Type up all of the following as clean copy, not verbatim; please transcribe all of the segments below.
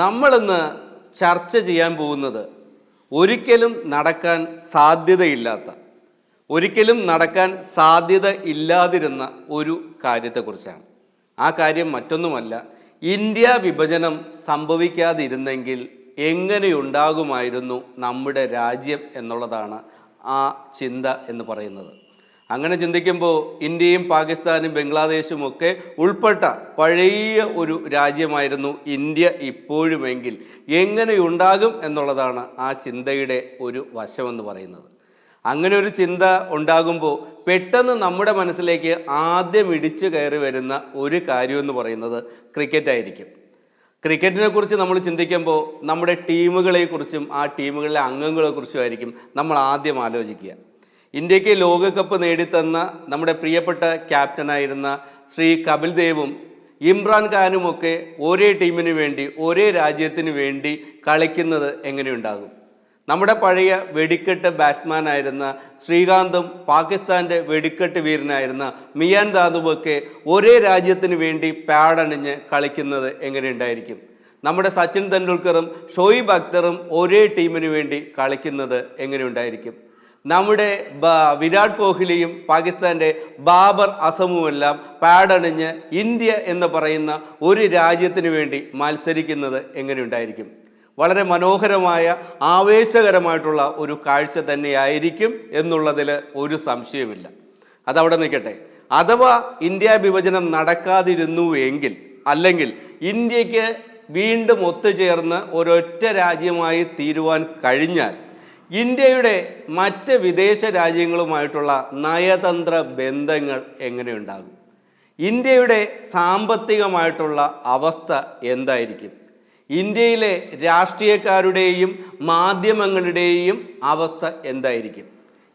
നമ്മളിന്ന് ചർച്ച ചെയ്യാൻ പോകുന്നത് ഒരിക്കലും നടക്കാൻ സാധ്യതയില്ലാത്ത, ഒരിക്കലും നടക്കാൻ സാധ്യത ഇല്ലാതിരുന്ന ഒരു കാര്യത്തെക്കുറിച്ചാണ്. ആ കാര്യം മറ്റൊന്നുമല്ല, ഇന്ത്യ വിഭജനം സംഭവിക്കാതിരുന്നെങ്കിൽ എങ്ങനെയുണ്ടാകുമായിരുന്നു നമ്മുടെ രാജ്യം എന്നുള്ളതാണ് ആ ചിന്ത എന്ന് പറയുന്നത്. അങ്ങനെ ചിന്തിക്കുമ്പോൾ ഇന്ത്യയും പാകിസ്ഥാനും ബംഗ്ലാദേശും ഒക്കെ ഉൾപ്പെട്ട പഴയ ഒരു രാജ്യമായിരുന്നു ഇന്ത്യ ഇപ്പോഴുമെങ്കിൽ എങ്ങനെയുണ്ടാകും എന്നുള്ളതാണ് ആ ചിന്തയുടെ ഒരു വശമെന്ന് പറയുന്നത്. അങ്ങനെ ഒരു ചിന്ത ഉണ്ടാകുമ്പോൾ പെട്ടെന്ന് നമ്മുടെ മനസ്സിലേക്ക് ആദ്യം ഇടിച്ചു കയറി വരുന്ന ഒരു കാര്യമെന്ന് പറയുന്നത് ക്രിക്കറ്റ് ആയിരിക്കും. ക്രിക്കറ്റിനെ കുറിച്ച് നമ്മൾ ചിന്തിക്കുമ്പോൾ നമ്മുടെ ടീമുകളെക്കുറിച്ചും ആ ടീമുകളിലെ അംഗങ്ങളെക്കുറിച്ചും ആയിരിക്കും നമ്മൾ ആദ്യം ആലോചിക്കുക. ഇന്ത്യക്ക് ലോകകപ്പ് നേടിത്തന്ന നമ്മുടെ പ്രിയപ്പെട്ട ക്യാപ്റ്റനായിരുന്ന ശ്രീ കപിൽ ദേവും ഇമ്രാൻ ഖാനുമൊക്കെ ഒരേ ടീമിന് വേണ്ടി, ഒരേ രാജ്യത്തിന് വേണ്ടി കളിക്കുന്നത് എങ്ങനെയുണ്ടാകും? നമ്മുടെ പഴയ വെടിക്കെട്ട് ബാറ്റ്സ്മാൻ ആയിരുന്ന ശ്രീകാന്തും പാകിസ്ഥാൻ്റെ വെടിക്കെട്ട് വീരനായിരുന്ന മിയാൻ ദാദുവൊക്കെ ഒരേ രാജ്യത്തിന് വേണ്ടി പാഡണിഞ്ഞ് കളിക്കുന്നത് എങ്ങനെയുണ്ടായിരിക്കും? നമ്മുടെ സച്ചിൻ തെണ്ടുൽക്കറും ഷോയിബ് അക്തറും ഒരേ ടീമിന് വേണ്ടി കളിക്കുന്നത് എങ്ങനെയുണ്ടായിരിക്കും? നമ്മുടെ വിരാട് കോഹ്ലിയും പാകിസ്ഥാൻ്റെ ബാബർ അസമുമെല്ലാം പാഡണിഞ്ഞ് ഇന്ത്യ എന്ന് പറയുന്ന ഒരു രാജ്യത്തിന് വേണ്ടി മത്സരിക്കുന്നത് എങ്ങനെയുണ്ടായിരിക്കും? വളരെ മനോഹരമായ, ആവേശകരമായിട്ടുള്ള ഒരു കാഴ്ച തന്നെയായിരിക്കും എന്നുള്ളതിൽ ഒരു സംശയമില്ല. അതവിടെ നിൽക്കട്ടെ. അഥവാ ഇന്ത്യ വിഭജനം നടക്കാതിരുന്നു എങ്കിൽ, അല്ലെങ്കിൽ ഇന്ത്യക്ക് വീണ്ടും ഒത്തുചേർന്ന് ഒരൊറ്റ രാജ്യമായി തീരുവാൻ കഴിഞ്ഞാൽ ഇന്ത്യയുടെ മറ്റ് വിദേശ രാജ്യങ്ങളുമായിട്ടുള്ള നയതന്ത്ര ബന്ധങ്ങൾ എങ്ങനെയുണ്ടാകും? ഇന്ത്യയുടെ സാമ്പത്തികമായിട്ടുള്ള അവസ്ഥ എന്തായിരിക്കും? ഇന്ത്യയിലെ രാഷ്ട്രീയക്കാരുടെയും മാധ്യമങ്ങളുടെയും അവസ്ഥ എന്തായിരിക്കും?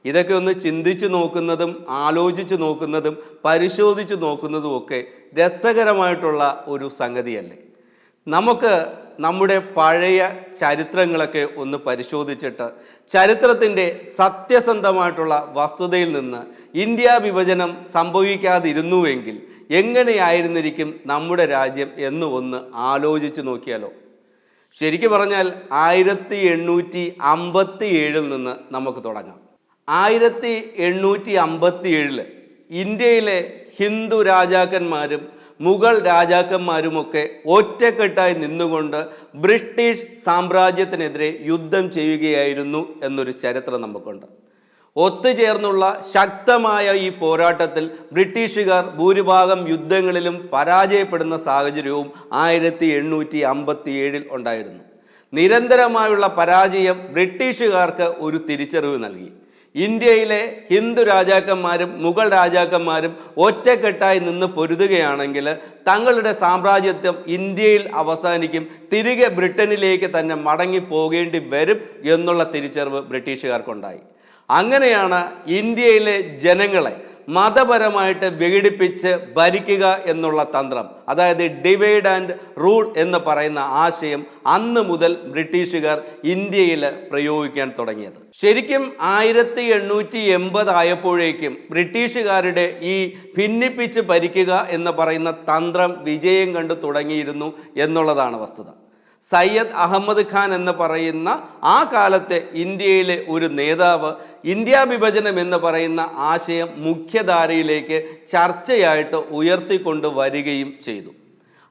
ഇതൊക്കെ ഒന്ന് ചിന്തിച്ചു നോക്കുന്നതും ആലോചിച്ചു നോക്കുന്നതും പരിശോധിച്ചു നോക്കുന്നതും ഒക്കെ രസകരമായിട്ടുള്ള ഒരു സംഗതിയല്ലേ? നമുക്ക് നമ്മുടെ പഴയ ചരിത്രങ്ങളൊക്കെ ഒന്ന് പരിശോധിച്ചിട്ട് ചരിത്രത്തിൻ്റെ സത്യസന്ധമായിട്ടുള്ള വസ്തുതയിൽ നിന്ന് ഇന്ത്യ വിഭജനം സംഭവിക്കാതിരുന്നുവെങ്കിൽ എങ്ങനെയായിരുന്നിരിക്കും നമ്മുടെ രാജ്യം എന്ന് ഒന്ന് ആലോചിച്ച് നോക്കിയാലോ? ശരിക്കും പറഞ്ഞാൽ 1857 നിന്ന് നമുക്ക് തുടങ്ങാം. 1857 ഇന്ത്യയിലെ ഹിന്ദു രാജാക്കന്മാരും മുഗൾ രാജാക്കന്മാരുമൊക്കെ ഒറ്റക്കെട്ടായി നിന്നുകൊണ്ട് ബ്രിട്ടീഷ് സാമ്രാജ്യത്തിനെതിരെ യുദ്ധം ചെയ്യുകയായിരുന്നു എന്നൊരു ചരിത്രം നമുക്കുണ്ട്. ഒത്തുചേർന്നുള്ള ശക്തമായ ഈ പോരാട്ടത്തിൽ ബ്രിട്ടീഷുകാർ ഭൂരിഭാഗം യുദ്ധങ്ങളിലും പരാജയപ്പെടുന്ന സാഹചര്യവും 1857 ഉണ്ടായിരുന്നു. നിരന്തരമായുള്ള പരാജയം ബ്രിട്ടീഷുകാർക്ക് ഒരു തിരിച്ചറിവ് നൽകി. ഇന്ത്യയിലെ ഹിന്ദു രാജാക്കന്മാരും മുഗൾ രാജാക്കന്മാരും ഒറ്റക്കെട്ടായി നിന്ന് പൊരുതുകയാണെങ്കിൽ തങ്ങളുടെ സാമ്രാജ്യത്വം ഇന്ത്യയിൽ അവസാനിക്കും, തിരികെ ബ്രിട്ടനിലേക്ക് തന്നെ മടങ്ങി പോകേണ്ടി വരും എന്നുള്ള തിരിച്ചറിവ് ബ്രിട്ടീഷുകാർക്കുണ്ടായി. അങ്ങനെയാണ് ഇന്ത്യയിലെ ജനങ്ങളെ മതപരമായിട്ട് വിഘടിപ്പിച്ച് ഭരിക്കുക എന്നുള്ള തന്ത്രം, അതായത് ഡിവൈഡ് ആൻഡ് റൂൾ എന്ന് പറയുന്ന ആശയം അന്ന് മുതൽ ബ്രിട്ടീഷുകാർ ഇന്ത്യയിൽ പ്രയോഗിക്കാൻ തുടങ്ങിയത്. ശരിക്കും 1880 ആയപ്പോഴേക്കും ബ്രിട്ടീഷുകാരുടെ ഈ ഭിന്നിപ്പിച്ച് ഭരിക്കുക എന്ന് പറയുന്ന തന്ത്രം വിജയം കണ്ടു തുടങ്ങിയിരുന്നു എന്നുള്ളതാണ് വസ്തുത. സയ്യദ് അഹമ്മദ് ഖാൻ എന്ന് പറയുന്ന ആ കാലത്തെ ഇന്ത്യയിലെ ഒരു നേതാവ് ഇന്ത്യ വിഭജനം എന്ന് പറയുന്ന ആശയം മുഖ്യധാരയിലേക്ക് ചർച്ചയായിട്ട് ഉയർത്തിക്കൊണ്ട് വരികയും ചെയ്തു.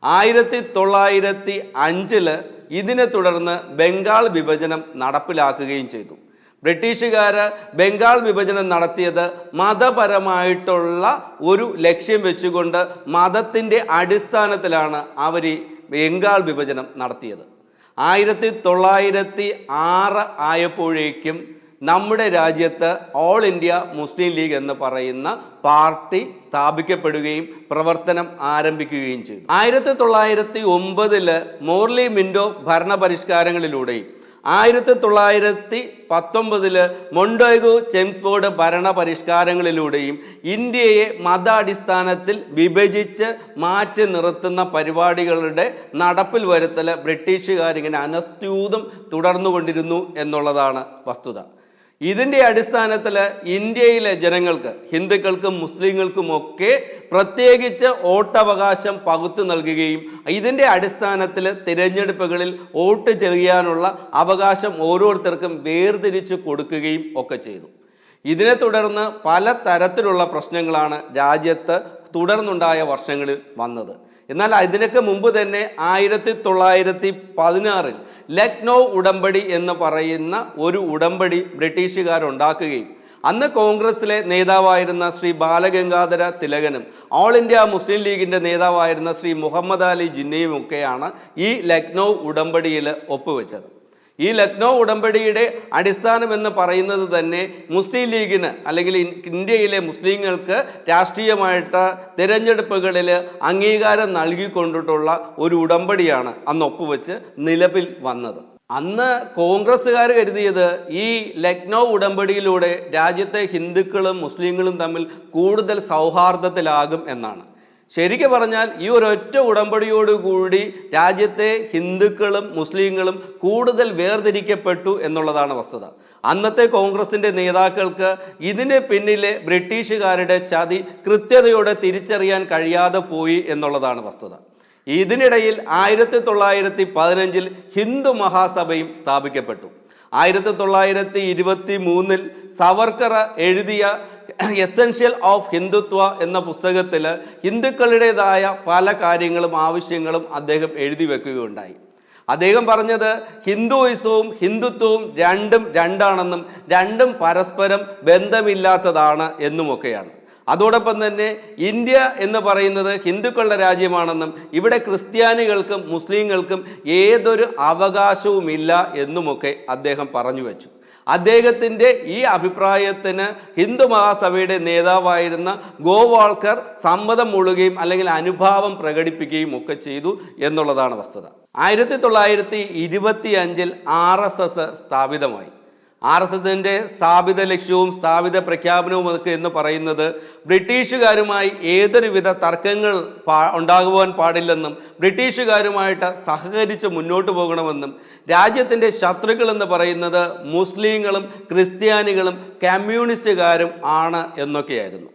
1905 ഇതിനെ തുടർന്ന് ബംഗാൾ വിഭജനം നടപ്പിലാക്കുകയും ചെയ്തു. ബ്രിട്ടീഷുകാർ ബംഗാൾ വിഭജനം നടത്തിയത് മതപരമായിട്ടുള്ള ഒരു ലക്ഷ്യം വെച്ചുകൊണ്ട് മതത്തിൻ്റെ അടിസ്ഥാനത്തിലാണ് അവർ ബംഗാൾ വിഭജനം നടത്തിയത്. 1906 ആയപ്പോഴേക്കും നമ്മുടെ രാജ്യത്ത് ഓൾ ഇന്ത്യ മുസ്ലിം ലീഗ് എന്ന് പറയുന്ന പാർട്ടി സ്ഥാപിക്കപ്പെടുകയും പ്രവർത്തനം ആരംഭിക്കുകയും ചെയ്തു. 1909 മോർലി മിൻറ്റോ ഭരണപരിഷ്കാരങ്ങളിലൂടെയും 1919 മൊണ്ടേഗു ചെംസ്ഫോർഡ് ഭരണപരിഷ്കാരങ്ങളിലൂടെയും ഇന്ത്യയെ മതാടിസ്ഥാനത്തിൽ വിഭജിച്ച് മാറ്റി നിർത്തുന്ന പരിപാടികളുടെ നടപ്പിൽ വരുത്തൽ ബ്രിട്ടീഷുകാരിങ്ങനെ അനസ്യൂതം തുടർന്നുകൊണ്ടിരുന്നു എന്നുള്ളതാണ് വസ്തുത. ഇതിന്റെ അടിസ്ഥാനത്തിൽ ഇന്ത്യയിലെ ജനങ്ങൾക്ക്, ഹിന്ദുക്കൾക്കും മുസ്ലിങ്ങൾക്കും ഒക്കെ പ്രത്യേകിച്ച് വോട്ടവകാശം പകുത്തു നൽകുകയും ഇതിന്റെ അടിസ്ഥാനത്തിൽ തിരഞ്ഞെടുപ്പുകളിൽ വോട്ട് ചെയ്യാനുള്ള അവകാശം ഓരോരുത്തർക്കും വേർതിരിച്ചു കൊടുക്കുകയും ഒക്കെ ചെയ്തു. ഇതിനെ തുടർന്ന് പല തരത്തിലുള്ള പ്രശ്നങ്ങളാണ് രാജ്യത്ത് തുടർന്നുണ്ടായ വർഷങ്ങളിൽ വന്നത്. എന്നാൽ ഇതിനൊക്കെ മുമ്പ് തന്നെ 1916 ലക്നൗ ഉടമ്പടി എന്ന് പറയുന്ന ഒരു ഉടമ്പടി ബ്രിട്ടീഷുകാരുണ്ടാക്കുകയും അന്ന് കോൺഗ്രസിലെ നേതാവായിരുന്ന ശ്രീ ബാലഗംഗാധര തിലകനും ഓൾ ഇന്ത്യ മുസ്ലിം ലീഗിന്റെ നേതാവായിരുന്ന ശ്രീ മുഹമ്മദ് അലി ജിന്നയും ഒക്കെയാണ് ഈ ലക്നൗ ഉടമ്പടിയിൽ ഒപ്പുവെച്ചത്. ഈ ലക്നൗ ഉടമ്പടിയുടെ അടിസ്ഥാനം എന്ന് പറയുന്നത് തന്നെ മുസ്ലിം ലീഗിന് അല്ലെങ്കിൽ ഇന്ത്യയിലെ മുസ്ലിങ്ങൾക്ക് രാഷ്ട്രീയമായിട്ട് തിരഞ്ഞെടുപ്പുകളിൽ അംഗീകാരം നൽകിക്കൊണ്ടിട്ടുള്ള ഒരു ഉടമ്പടിയാണ് അന്ന് ഒപ്പുവെച്ച് നിലവിൽ വന്നത്. അന്ന് കോൺഗ്രസ്സുകാർ കരുതിയത് ഈ ലക്നൗ ഉടമ്പടിയിലൂടെ രാജ്യത്തെ ഹിന്ദുക്കളും മുസ്ലിങ്ങളും തമ്മിൽ കൂടുതൽ സൗഹാർദ്ദത്തിലാകും എന്നാണ്. ശരിക്കും പറഞ്ഞാൽ ഈ ഒരൊറ്റ ഉടമ്പടിയോടുകൂടി രാജ്യത്തെ ഹിന്ദുക്കളും മുസ്ലിങ്ങളും കൂടുതൽ വേർതിരിക്കപ്പെട്ടു എന്നുള്ളതാണ് വസ്തുത. അന്നത്തെ കോൺഗ്രസിന്റെ നേതാക്കൾക്ക് ഇതിന് പിന്നിലെ ബ്രിട്ടീഷുകാരുടെ ചതി കൃത്യതയോടെ തിരിച്ചറിയാൻ കഴിയാതെ പോയി എന്നുള്ളതാണ് വസ്തുത. ഇതിനിടയിൽ 1915 ഹിന്ദു മഹാസഭയും സ്ഥാപിക്കപ്പെട്ടു. 1923 സവർക്കർ എഴുതിയ എസെൻഷ്യൽ ഓഫ് ഹിന്ദുത്വ എന്ന പുസ്തകത്തിൽ ഹിന്ദുക്കളുടേതായ പല കാര്യങ്ങളും ആവശ്യങ്ങളും അദ്ദേഹം എഴുതി വെക്കുകയുണ്ടായി. അദ്ദേഹം പറഞ്ഞത് ഹിന്ദുയിസവും ഹിന്ദുത്വവും രണ്ടാണെന്നും രണ്ടും പരസ്പരം ബന്ധമില്ലാത്തതാണ് എന്നുമൊക്കെയാണ്. അതോടൊപ്പം തന്നെ ഇന്ത്യ എന്ന് പറയുന്നത് ഹിന്ദുക്കളുടെ രാജ്യമാണെന്നും ഇവിടെ ക്രിസ്ത്യാനികൾക്കും മുസ്ലിങ്ങൾക്കും ഏതൊരു അവകാശവുമില്ല എന്നുമൊക്കെ അദ്ദേഹം പറഞ്ഞു വെച്ചു. അദ്ദേഹത്തിൻ്റെ ഈ അഭിപ്രായത്തിന് ഹിന്ദു മഹാസഭയുടെ നേതാവായിരുന്ന ഗോവാൾക്കർ സമ്മതം മൂളുകയും അല്ലെങ്കിൽ അനുഭാവം പ്രകടിപ്പിക്കുകയും ഒക്കെ ചെയ്തു എന്നുള്ളതാണ് വസ്തുത. 1925 RSS സ്ഥാപിതമായി. RSSന്റെ സ്ഥാപിത ലക്ഷ്യവും സ്ഥാപിത പ്രഖ്യാപനവും ഒക്കെ എന്ന് പറയുന്നത് ബ്രിട്ടീഷുകാരുമായി ഏതൊരുവിധ തർക്കങ്ങൾ ഉണ്ടാകുവാൻ പാടില്ലെന്നും ബ്രിട്ടീഷുകാരുമായിട്ട് സഹകരിച്ച് മുന്നോട്ട് പോകണമെന്നും രാജ്യത്തിൻ്റെ ശത്രുക്കൾ എന്ന് പറയുന്നത് മുസ്ലിങ്ങളും ക്രിസ്ത്യാനികളും കമ്മ്യൂണിസ്റ്റുകാരും ആണ് എന്നൊക്കെയായിരുന്നു.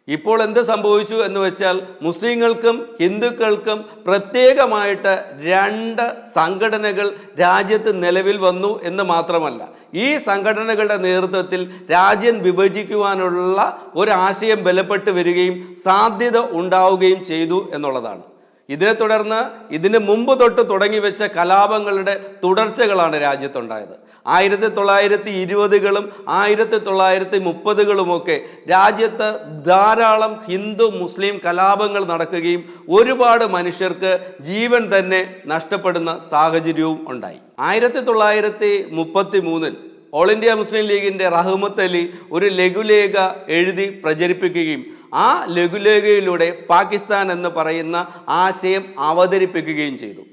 ഇപ്പോൾ എന്ത് സംഭവിച്ചു എന്ന് വെച്ചാൽ മുസ്ലിങ്ങൾക്കും ഹിന്ദുക്കൾക്കും പ്രത്യേകമായിട്ട് 2 സംഘടനകൾ രാജ്യത്ത് നിലവിൽ വന്നു എന്ന് മാത്രമല്ല, ഈ സംഘടനകളുടെ നേതൃത്വത്തിൽ രാജ്യം വിഭജിക്കുവാനുള്ള ഒരാശയം ബലപ്പെട്ട് വരികയും സാധ്യത ഉണ്ടാവുകയും ചെയ്തു എന്നുള്ളതാണ്. ഇതിനെ തുടർന്ന് ഇതിന് മുമ്പ് തൊട്ട് തുടങ്ങി വെച്ച കലാപങ്ങളുടെ തുടർച്ചകളാണ് രാജ്യത്തുണ്ടായത്. 1920കളും 1930കളുമൊക്കെ രാജ്യത്ത് ധാരാളം ഹിന്ദു മുസ്ലിം കലാപങ്ങൾ നടക്കുകയും ഒരുപാട് മനുഷ്യർക്ക് ജീവൻ തന്നെ നഷ്ടപ്പെടുന്ന സാഹചര്യവും ഉണ്ടായി. 1933 ഓൾ ഇന്ത്യ മുസ്ലിം ലീഗിന്റെ റഹ്മത്ത് അലി ഒരു ലഘുലേഖ എഴുതി പ്രചരിപ്പിക്കുകയും ആ ലഘുലേഖയിലൂടെ പാകിസ്ഥാൻ എന്ന് പറയുന്ന ആശയം അവതരിപ്പിക്കുകയും ചെയ്തു.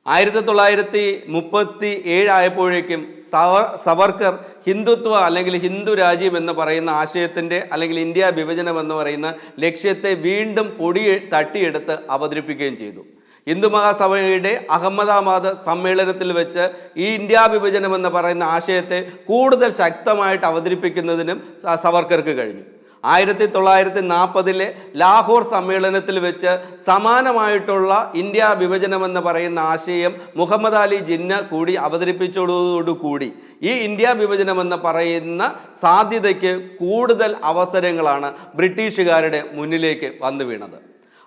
1937 ആയപ്പോഴേക്കും സവർക്കർ ഹിന്ദുത്വ അല്ലെങ്കിൽ ഹിന്ദു രാജ്യം എന്ന് പറയുന്ന ആശയത്തിൻ്റെ അല്ലെങ്കിൽ ഇന്ത്യ വിഭജനം എന്ന് പറയുന്ന ലക്ഷ്യത്തെ വീണ്ടും തട്ടിയെടുത്ത് അവതരിപ്പിക്കുകയും ചെയ്തു. ഹിന്ദു മഹാസഭയുടെ അഹമ്മദാബാദ് സമ്മേളനത്തിൽ വെച്ച് ഈ ഇന്ത്യ വിഭജനം എന്ന് പറയുന്ന ആശയത്തെ കൂടുതൽ ശക്തമായിട്ട് അവതരിപ്പിക്കുന്നതിനും സവർക്കർക്ക് കഴിഞ്ഞു. 1940 ലാഹോർ സമ്മേളനത്തിൽ വെച്ച് സമാനമായിട്ടുള്ള ഇന്ത്യ വിഭജനം എന്ന് പറയുന്ന ആശയം മുഹമ്മദ് അലി ജിന്ന കൂടി അവതരിപ്പിച്ചതോടുകൂടി ഈ ഇന്ത്യ വിഭജനം എന്ന് പറയുന്ന സാധ്യതയ്ക്ക് കൂടുതൽ അവസരങ്ങളാണ് ബ്രിട്ടീഷുകാരുടെ മുന്നിലേക്ക് വന്നു വീണത്.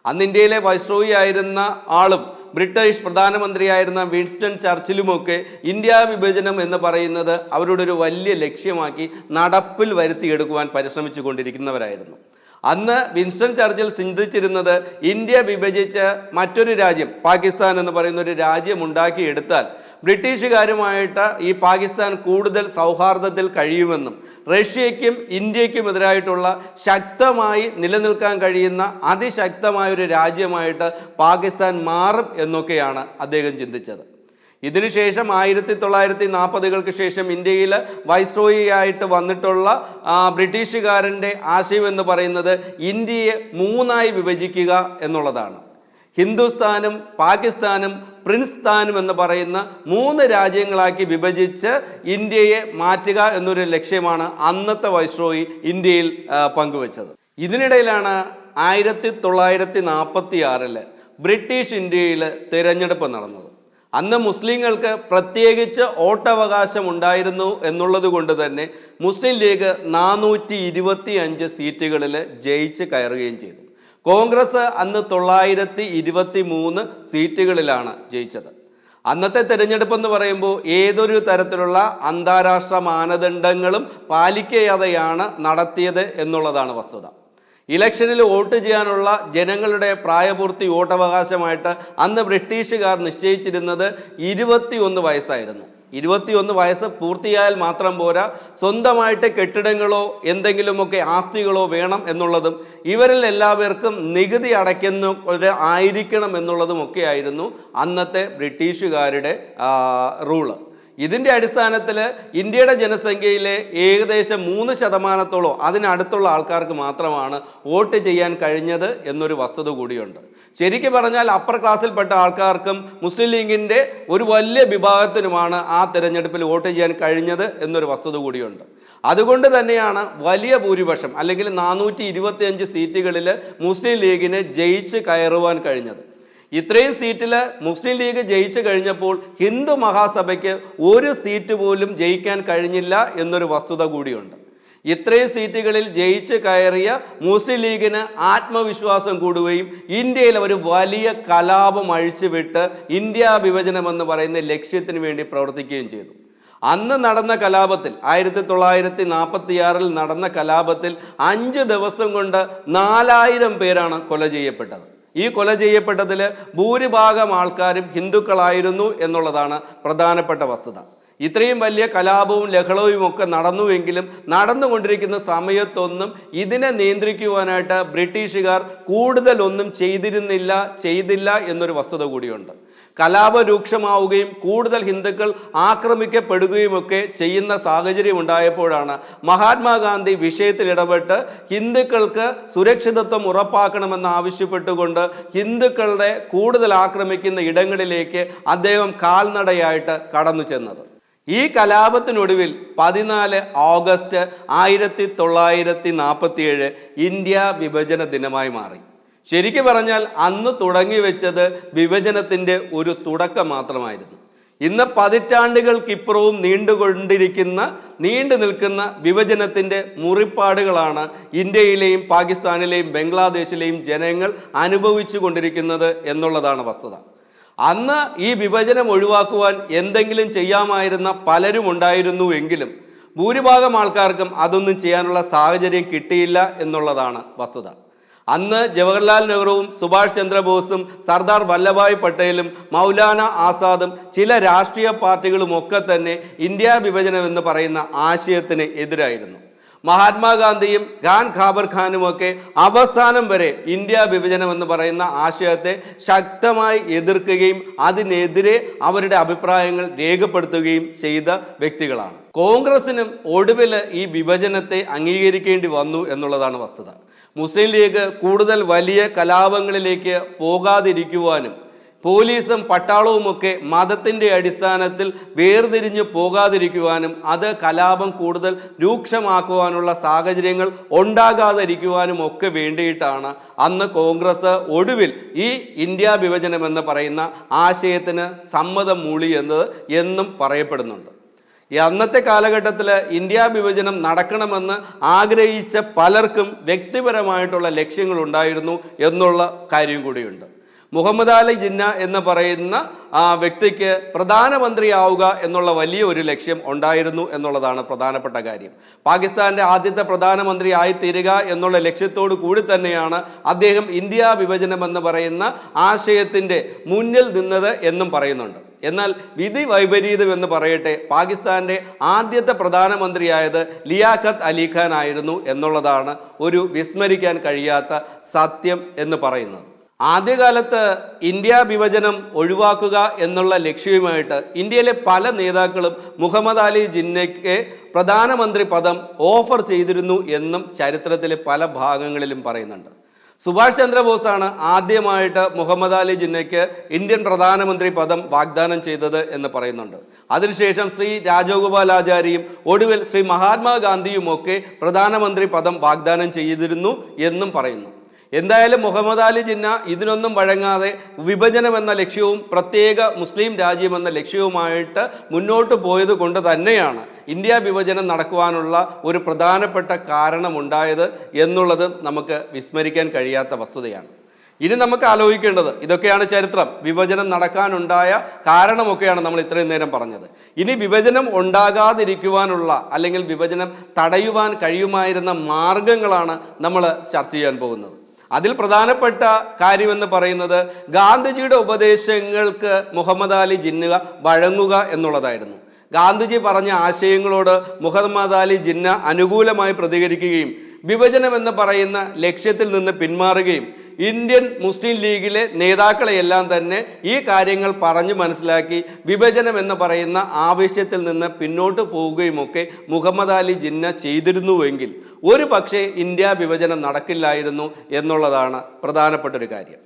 അന്ന് ഇന്ത്യയിലെ വൈസ്രോയി ആയിരുന്ന ആളും ബ്രിട്ടീഷ് പ്രധാനമന്ത്രിയായിരുന്ന വിൻസ്റ്റൺ ചർച്ചിലുമൊക്കെ ഇന്ത്യ വിഭജനം എന്ന് പറയുന്നത് അവരുടെ ഒരു വലിയ ലക്ഷ്യമാക്കി നടപ്പിൽ വരുത്തിയെടുക്കുവാൻ പരിശ്രമിച്ചു കൊണ്ടിരിക്കുന്നവരായിരുന്നു. അന്ന് വിൻസ്റ്റൺ ചർച്ചിൽ ചിന്തിച്ചിരുന്നത് ഇന്ത്യ വിഭജിച്ച് മറ്റൊരു രാജ്യം പാകിസ്ഥാൻ എന്ന് പറയുന്ന ഒരു രാജ്യം ഉണ്ടാക്കിയെടുത്താൽ ബ്രിട്ടീഷുകാരുമായിട്ട് ഈ പാകിസ്ഥാൻ കൂടുതൽ സൗഹാർദ്ദത്തിൽ കഴിയുമെന്നും റഷ്യയ്ക്കും ഇന്ത്യക്കും എതിരായിട്ടുള്ള ശക്തമായി നിലനിൽക്കാൻ കഴിയുന്ന അതിശക്തമായ ഒരു രാജ്യമായിട്ട് പാകിസ്ഥാൻ മാറും എന്നൊക്കെയാണ് അദ്ദേഹം ചിന്തിച്ചത്. ഇതിനുശേഷം 1940കൾക്ക് ശേഷം ഇന്ത്യയിൽ വൈസ്രോയി ആയിട്ട് വന്നിട്ടുള്ള ബ്രിട്ടീഷുകാരൻ്റെ ആശയം എന്ന് പറയുന്നത് ഇന്ത്യയെ 3 വിഭജിക്കുക എന്നുള്ളതാണ്. ഹിന്ദുസ്ഥാനും പാകിസ്ഥാനും പ്രിൻസ്ഥാനും എന്ന് പറയുന്ന 3 രാജ്യങ്ങളാക്കി വിഭജിച്ച് ഇന്ത്യയെ മാറ്റുക എന്നൊരു ലക്ഷ്യമാണ് അന്നത്തെ വൈസ്രോയി ഇന്ത്യയിൽ പങ്കുവച്ചത്. ഇതിനിടയിലാണ് 1946 ബ്രിട്ടീഷ് ഇന്ത്യയിൽ തിരഞ്ഞെടുപ്പ് നടന്നത്. അന്ന് മുസ്ലിങ്ങൾക്ക് പ്രത്യേകിച്ച് വോട്ടവകാശം ഉണ്ടായിരുന്നു എന്നുള്ളത് കൊണ്ട് തന്നെ മുസ്ലിം ലീഗ് 425 സീറ്റുകളിൽ ജയിച്ച് കയറുകയും ചെയ്തു. കോൺഗ്രസ് അന്ന് 923 സീറ്റുകളിലാണ് ജയിച്ചത്. അന്നത്തെ തെരഞ്ഞെടുപ്പ് എന്ന് പറയുമ്പോൾ ഏതൊരു തരത്തിലുള്ള അന്താരാഷ്ട്ര മാനദണ്ഡങ്ങളും പാലിക്കാതെയാണ് നടത്തിയത് എന്നുള്ളതാണ് വസ്തുത. ഇലക്ഷനിൽ വോട്ട് ചെയ്യാനുള്ള ജനങ്ങളുടെ പ്രായപൂർത്തി വോട്ടവകാശമായിട്ട് അന്ന് ബ്രിട്ടീഷുകാർ നിശ്ചയിച്ചിരുന്നത് 21 വയസ്സായിരുന്നു. 21 വയസ്സ് പൂർത്തിയായാൽ മാത്രം പോരാ, സ്വന്തമായിട്ട് കെട്ടിടങ്ങളോ എന്തെങ്കിലുമൊക്കെ ആസ്തികളോ വേണം എന്നുള്ളതും ഇവരിൽ എല്ലാവർക്കും നികുതി അടയ്ക്കുന്നവർ ആയിരിക്കണം എന്നുള്ളതുമൊക്കെ ആയിരുന്നു അന്നത്തെ ബ്രിട്ടീഷുകാരുടെ റൂള്. ഇതിൻ്റെ അടിസ്ഥാനത്തിൽ ഇന്ത്യയുടെ ജനസംഖ്യയിലെ ഏകദേശം 3% അതിനടുത്തുള്ള ആൾക്കാർക്ക് മാത്രമാണ് വോട്ട് ചെയ്യാൻ കഴിഞ്ഞത് എന്നൊരു വസ്തുത കൂടിയുണ്ട്. ശരിക്കും പറഞ്ഞാൽ അപ്പർ ക്ലാസ്സിൽപ്പെട്ട ആൾക്കാർക്കും മുസ്ലിം ലീഗിൻ്റെ ഒരു വലിയ വിഭാഗത്തിനുമാണ് ആ തിരഞ്ഞെടുപ്പിൽ വോട്ട് ചെയ്യാൻ കഴിഞ്ഞത് എന്നൊരു വസ്തുത കൂടിയുണ്ട്. അതുകൊണ്ട് തന്നെയാണ് വലിയ ഭൂരിപക്ഷം അല്ലെങ്കിൽ 425 സീറ്റുകളിൽ മുസ്ലിം ലീഗിന് ജയിച്ച് കയറുവാൻ കഴിഞ്ഞത്. ഇത്രയും സീറ്റിൽ മുസ്ലിം ലീഗ് ജയിച്ചു കഴിഞ്ഞപ്പോൾ ഹിന്ദു മഹാസഭയ്ക്ക് ഒരു സീറ്റ് പോലും ജയിക്കാൻ കഴിഞ്ഞില്ല എന്നൊരു വസ്തുത കൂടിയുണ്ട്. ഇത്രയും സീറ്റുകളിൽ ജയിച്ച് കയറിയ മുസ്ലിം ലീഗിന് ആത്മവിശ്വാസം കൂടുകയും ഇന്ത്യയിൽ ഒരു വലിയ കലാപം അഴിച്ചുവിട്ട് ഇന്ത്യ വിഭജനം എന്ന് പറയുന്ന ലക്ഷ്യത്തിന് വേണ്ടി പ്രവർത്തിക്കുകയും ചെയ്തു. അന്ന് നടന്ന കലാപത്തിൽ 1946 നടന്ന കലാപത്തിൽ 5 ദിവസം കൊണ്ട് 4000 പേരാണ് കൊല ചെയ്യപ്പെട്ടത്. ഈ കൊല ചെയ്യപ്പെട്ടതിൽ ഭൂരിഭാഗം ആൾക്കാരും ഹിന്ദുക്കളായിരുന്നു എന്നുള്ളതാണ് പ്രധാനപ്പെട്ട വസ്തുത. ഇത്രയും വലിയ കലാപവും ലഹളവും ഒക്കെ നടന്നുവെങ്കിലും നടന്നുകൊണ്ടിരിക്കുന്ന സമയത്തൊന്നും ഇതിനെ നിയന്ത്രിക്കുവാനായിട്ട് ബ്രിട്ടീഷുകാർ കൂടുതലൊന്നും ചെയ്തില്ല എന്നൊരു വസ്തുത കൂടിയുണ്ട്. കലാപ രൂക്ഷമാവുകയും കൂടുതൽ ഹിന്ദുക്കൾ ആക്രമിക്കപ്പെടുകയും ഒക്കെ ചെയ്യുന്ന സാഹചര്യം ഉണ്ടായപ്പോഴാണ് മഹാത്മാഗാന്ധി വിഷയത്തിൽ ഇടപെട്ട് ഹിന്ദുക്കൾക്ക് സുരക്ഷിതത്വം ഉറപ്പാക്കണമെന്ന് ആവശ്യപ്പെട്ടുകൊണ്ട് ഹിന്ദുക്കളുടെ കൂടുതൽ ആക്രമിക്കുന്ന ഇടങ്ങളിലേക്ക് അദ്ദേഹം കാൽനടയായിട്ട് കടന്നു ചെന്നത്. ഈ കലാപത്തിനൊടുവിൽ 14 ഓഗസ്റ്റ് 1947 ഇന്ത്യ വിഭജന ദിനമായി മാറി. ശരിക്കു പറഞ്ഞാൽ അന്ന് തുടങ്ങി വെച്ചത് വിഭജനത്തിൻ്റെ ഒരു തുടക്കം മാത്രമായിരുന്നു. ഇന്ന് പതിറ്റാണ്ടുകൾക്കിപ്പുറവും നീണ്ടു നിൽക്കുന്ന വിഭജനത്തിൻ്റെ മുറിപ്പാടുകളാണ് ഇന്ത്യയിലെയും പാകിസ്ഥാനിലെയും ബംഗ്ലാദേശിലെയും ജനങ്ങൾ അനുഭവിച്ചു കൊണ്ടിരിക്കുന്നത് എന്നുള്ളതാണ് വസ്തുത. അന്ന് ഈ വിഭജനം ഒഴിവാക്കുവാൻ എന്തെങ്കിലും ചെയ്യാമായിരുന്ന പലരും ഉണ്ടായിരുന്നുവെങ്കിലും ഭൂരിഭാഗം ആൾക്കാർക്കും അതൊന്നും ചെയ്യാനുള്ള സാഹചര്യം കിട്ടിയില്ല എന്നുള്ളതാണ് വസ്തുത. അന്ന് ജവഹർലാൽ നെഹ്റുവും സുഭാഷ് ചന്ദ്രബോസും സർദാർ വല്ലഭായ് പട്ടേലും മൗലാന ആസാദും ചില രാഷ്ട്രീയ പാർട്ടികളും ഒക്കെ തന്നെ ഇന്ത്യ വിഭജനം എന്ന് പറയുന്ന ആശയത്തിന് എതിരായിരുന്നു. മഹാത്മാഗാന്ധിയും ഖാൻ ഖാബർ ഖാനും ഒക്കെ അവസാനം വരെ ഇന്ത്യ വിഭജനം എന്ന് പറയുന്ന ആശയത്തെ ശക്തമായി എതിർക്കുകയും അതിനെതിരെ അവരുടെ അഭിപ്രായങ്ങൾ രേഖപ്പെടുത്തുകയും ചെയ്ത വ്യക്തികളാണ്. കോൺഗ്രസിനും ഒടുവിൽ ഈ വിഭജനത്തെ അംഗീകരിക്കേണ്ടി വന്നു എന്നുള്ളതാണ് വസ്തുത. മുസ്ലിം ലീഗ് കൂടുതൽ വലിയ കലാപങ്ങളിലേക്ക് പോകാതിരിക്കുവാനും പോലീസും പട്ടാളവുമൊക്കെ മതത്തിൻ്റെ അടിസ്ഥാനത്തിൽ വേർതിരിഞ്ഞു പോകാതിരിക്കുവാനും അത് കലാപം കൂടുതൽ രൂക്ഷമാക്കുവാനുള്ള സാഹചര്യങ്ങൾ ഉണ്ടാകാതിരിക്കുവാനും ഒക്കെ വേണ്ടിയിട്ടാണ് അന്ന് കോൺഗ്രസ് ഒടുവിൽ ഈ ഇന്ത്യ വിഭജനം എന്ന് പറയുന്ന ആശയത്തിന് സമ്മതം മൂളി എന്നും പറയപ്പെടുന്നുണ്ട്. അന്നത്തെ കാലഘട്ടത്തിൽ ഇന്ത്യ വിഭജനം നടക്കണമെന്ന് ആഗ്രഹിച്ച പലർക്കും വ്യക്തിപരമായിട്ടുള്ള ലക്ഷ്യങ്ങൾ ഉണ്ടായിരുന്നു എന്നുള്ള കാര്യം കൂടിയുണ്ട്. മുഹമ്മദ് അലി ജിന്ന എന്ന് പറയുന്ന വ്യക്തിക്ക് പ്രധാനമന്ത്രിയാവുക എന്നുള്ള വലിയ ഒരു ലക്ഷ്യം ഉണ്ടായിരുന്നു എന്നുള്ളതാണ് പ്രധാനപ്പെട്ട കാര്യം. പാകിസ്ഥാന്റെ ആദ്യത്തെ പ്രധാനമന്ത്രി ആയിത്തീരുക എന്നുള്ള ലക്ഷ്യത്തോടു കൂടി തന്നെയാണ് അദ്ദേഹം ഇന്ത്യ വിഭജനം എന്ന് പറയുന്ന ആശയത്തിന്റെ മുന്നിൽ നിന്നത് എന്നും പറയുന്നുണ്ട്. എന്നാൽ വിധി വൈപരീതം എന്ന് പറയട്ടെ, പാകിസ്ഥാന്റെ ആദ്യത്തെ പ്രധാനമന്ത്രിയായത് ലിയാഖത്ത് അലി ഖാൻ ആയിരുന്നു എന്നുള്ളതാണ് ഒരു വിസ്മരിക്കാൻ കഴിയാത്ത സത്യം എന്ന് പറയുന്നത്. ആദ്യകാലത്ത് ഇന്ത്യ വിഭജനം ഒഴിവാക്കുക എന്നുള്ള ലക്ഷ്യവുമായിട്ട് ഇന്ത്യയിലെ പല നേതാക്കളും മുഹമ്മദ് അലി ജിന്നയ്ക്ക് പ്രധാനമന്ത്രി പദം ഓഫർ ചെയ്തിരുന്നു എന്നും ചരിത്രത്തിലെ പല ഭാഗങ്ങളിലും പറയുന്നുണ്ട്. സുഭാഷ് ചന്ദ്രബോസാണ് ആദ്യമായിട്ട് മുഹമ്മദ് അലി ജിന്നയ്ക്ക് ഇന്ത്യൻ പ്രധാനമന്ത്രി പദം വാഗ്ദാനം ചെയ്തത് എന്ന് പറയുന്നുണ്ട്. അതിനുശേഷം ശ്രീ രാജഗോപാലാചാരിയും ഒടുവിൽ ശ്രീ മഹാത്മാഗാന്ധിയുമൊക്കെ പ്രധാനമന്ത്രി പദം വാഗ്ദാനം ചെയ്തിരുന്നു എന്നും പറയുന്നു. എന്തായാലും മുഹമ്മദ് അലി ജിന്ന ഇതിനൊന്നും വഴങ്ങാതെ വിഭജനം എന്ന ലക്ഷ്യവും പ്രത്യേക മുസ്ലിം രാജ്യം എന്ന ലക്ഷ്യവുമായിട്ട് മുന്നോട്ട് പോയത് കൊണ്ട് തന്നെയാണ് ഇന്ത്യ വിഭജനം നടക്കുവാനുള്ള ഒരു പ്രധാനപ്പെട്ട കാരണമുണ്ടായത് എന്നുള്ളത് നമുക്ക് വിസ്മരിക്കാൻ കഴിയാത്ത വസ്തുതയാണ്. ഇനി നമുക്ക് ആലോചിക്കേണ്ടത്, ഇതൊക്കെയാണ് ചരിത്രം. വിഭജനം നടക്കാനുണ്ടായ കാരണമൊക്കെയാണ് നമ്മൾ ഇത്രയും നേരം പറഞ്ഞത്. ഇനി വിഭജനം ഉണ്ടാകാതിരിക്കുവാനുള്ള അല്ലെങ്കിൽ വിഭജനം തടയുവാൻ കഴിയുമായിരുന്ന മാർഗങ്ങളാണ് നമ്മൾ ചർച്ച ചെയ്യാൻ പോകുന്നത്. അതിൽ പ്രധാനപ്പെട്ട കാര്യമെന്ന് പറയുന്നത് ഗാന്ധിജിയുടെ ഉപദേശങ്ങൾക്ക് മുഹമ്മദ് അലി ജിന്ന വഴങ്ങുക എന്നുള്ളതായിരുന്നു. ഗാന്ധിജി പറഞ്ഞ ആശയങ്ങളോട് മുഹമ്മദ് അലി ജിന്ന അനുകൂലമായി പ്രതികരിക്കുകയും വിഭജനം എന്ന് പറയുന്ന ലക്ഷ്യത്തിൽ നിന്ന് പിന്മാറുകയും ഇന്ത്യൻ മുസ്ലിം ലീഗിലെ നേതാക്കളെയെല്ലാം തന്നെ ഈ കാര്യങ്ങൾ പറഞ്ഞു മനസ്സിലാക്കി വിഭജനം എന്ന് പറയുന്ന ആവശ്യത്തിൽ നിന്ന് പിന്നോട്ട് പോവുകയുമൊക്കെ മുഹമ്മദ് അലി ജിന്ന ചെയ്തിരുന്നുവെങ്കിൽ ഒരു പക്ഷേ ഇന്ത്യ വിഭജനം നടക്കില്ലായിരുന്നു എന്നുള്ളതാണ് പ്രധാനപ്പെട്ട ഒരു കാര്യം.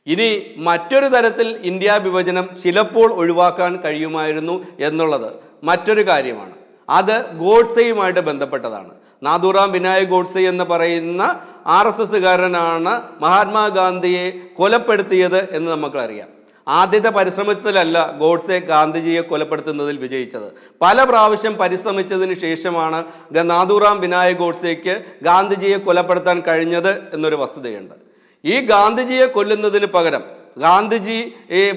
ഇനി മറ്റൊരു തരത്തിൽ ഇന്ത്യ വിഭജനം ചിലപ്പോൾ ഒഴിവാക്കാൻ കഴിയുമായിരുന്നു എന്നുള്ളത് മറ്റൊരു കാര്യമാണ്. അത് ഗോഡ്സെയുമായിട്ട് ബന്ധപ്പെട്ടതാണ്. നാഥുറാം വിനായക് ഗോഡ്സെ എന്ന് പറയുന്ന RSSകാരനാണ് മഹാത്മാഗാന്ധിയെ കൊലപ്പെടുത്തിയത് എന്ന് നമുക്കറിയാം. ആദ്യത്തെ പരിശ്രമത്തിലല്ല ഗോഡ്സെ ഗാന്ധിജിയെ കൊലപ്പെടുത്തുന്നതിൽ വിജയിച്ചത്. പല പ്രാവശ്യം പരിശ്രമിച്ചതിന് ശേഷമാണ് നാഥുറാം വിനായക് ഗോഡ്സെക്ക് ഗാന്ധിജിയെ കൊലപ്പെടുത്താൻ കഴിഞ്ഞത് എന്നൊരു വസ്തുതയുണ്ട്. ഈ ഗാന്ധിജിയെ കൊല്ലുന്നതിന് പകരം, ഗാന്ധിജി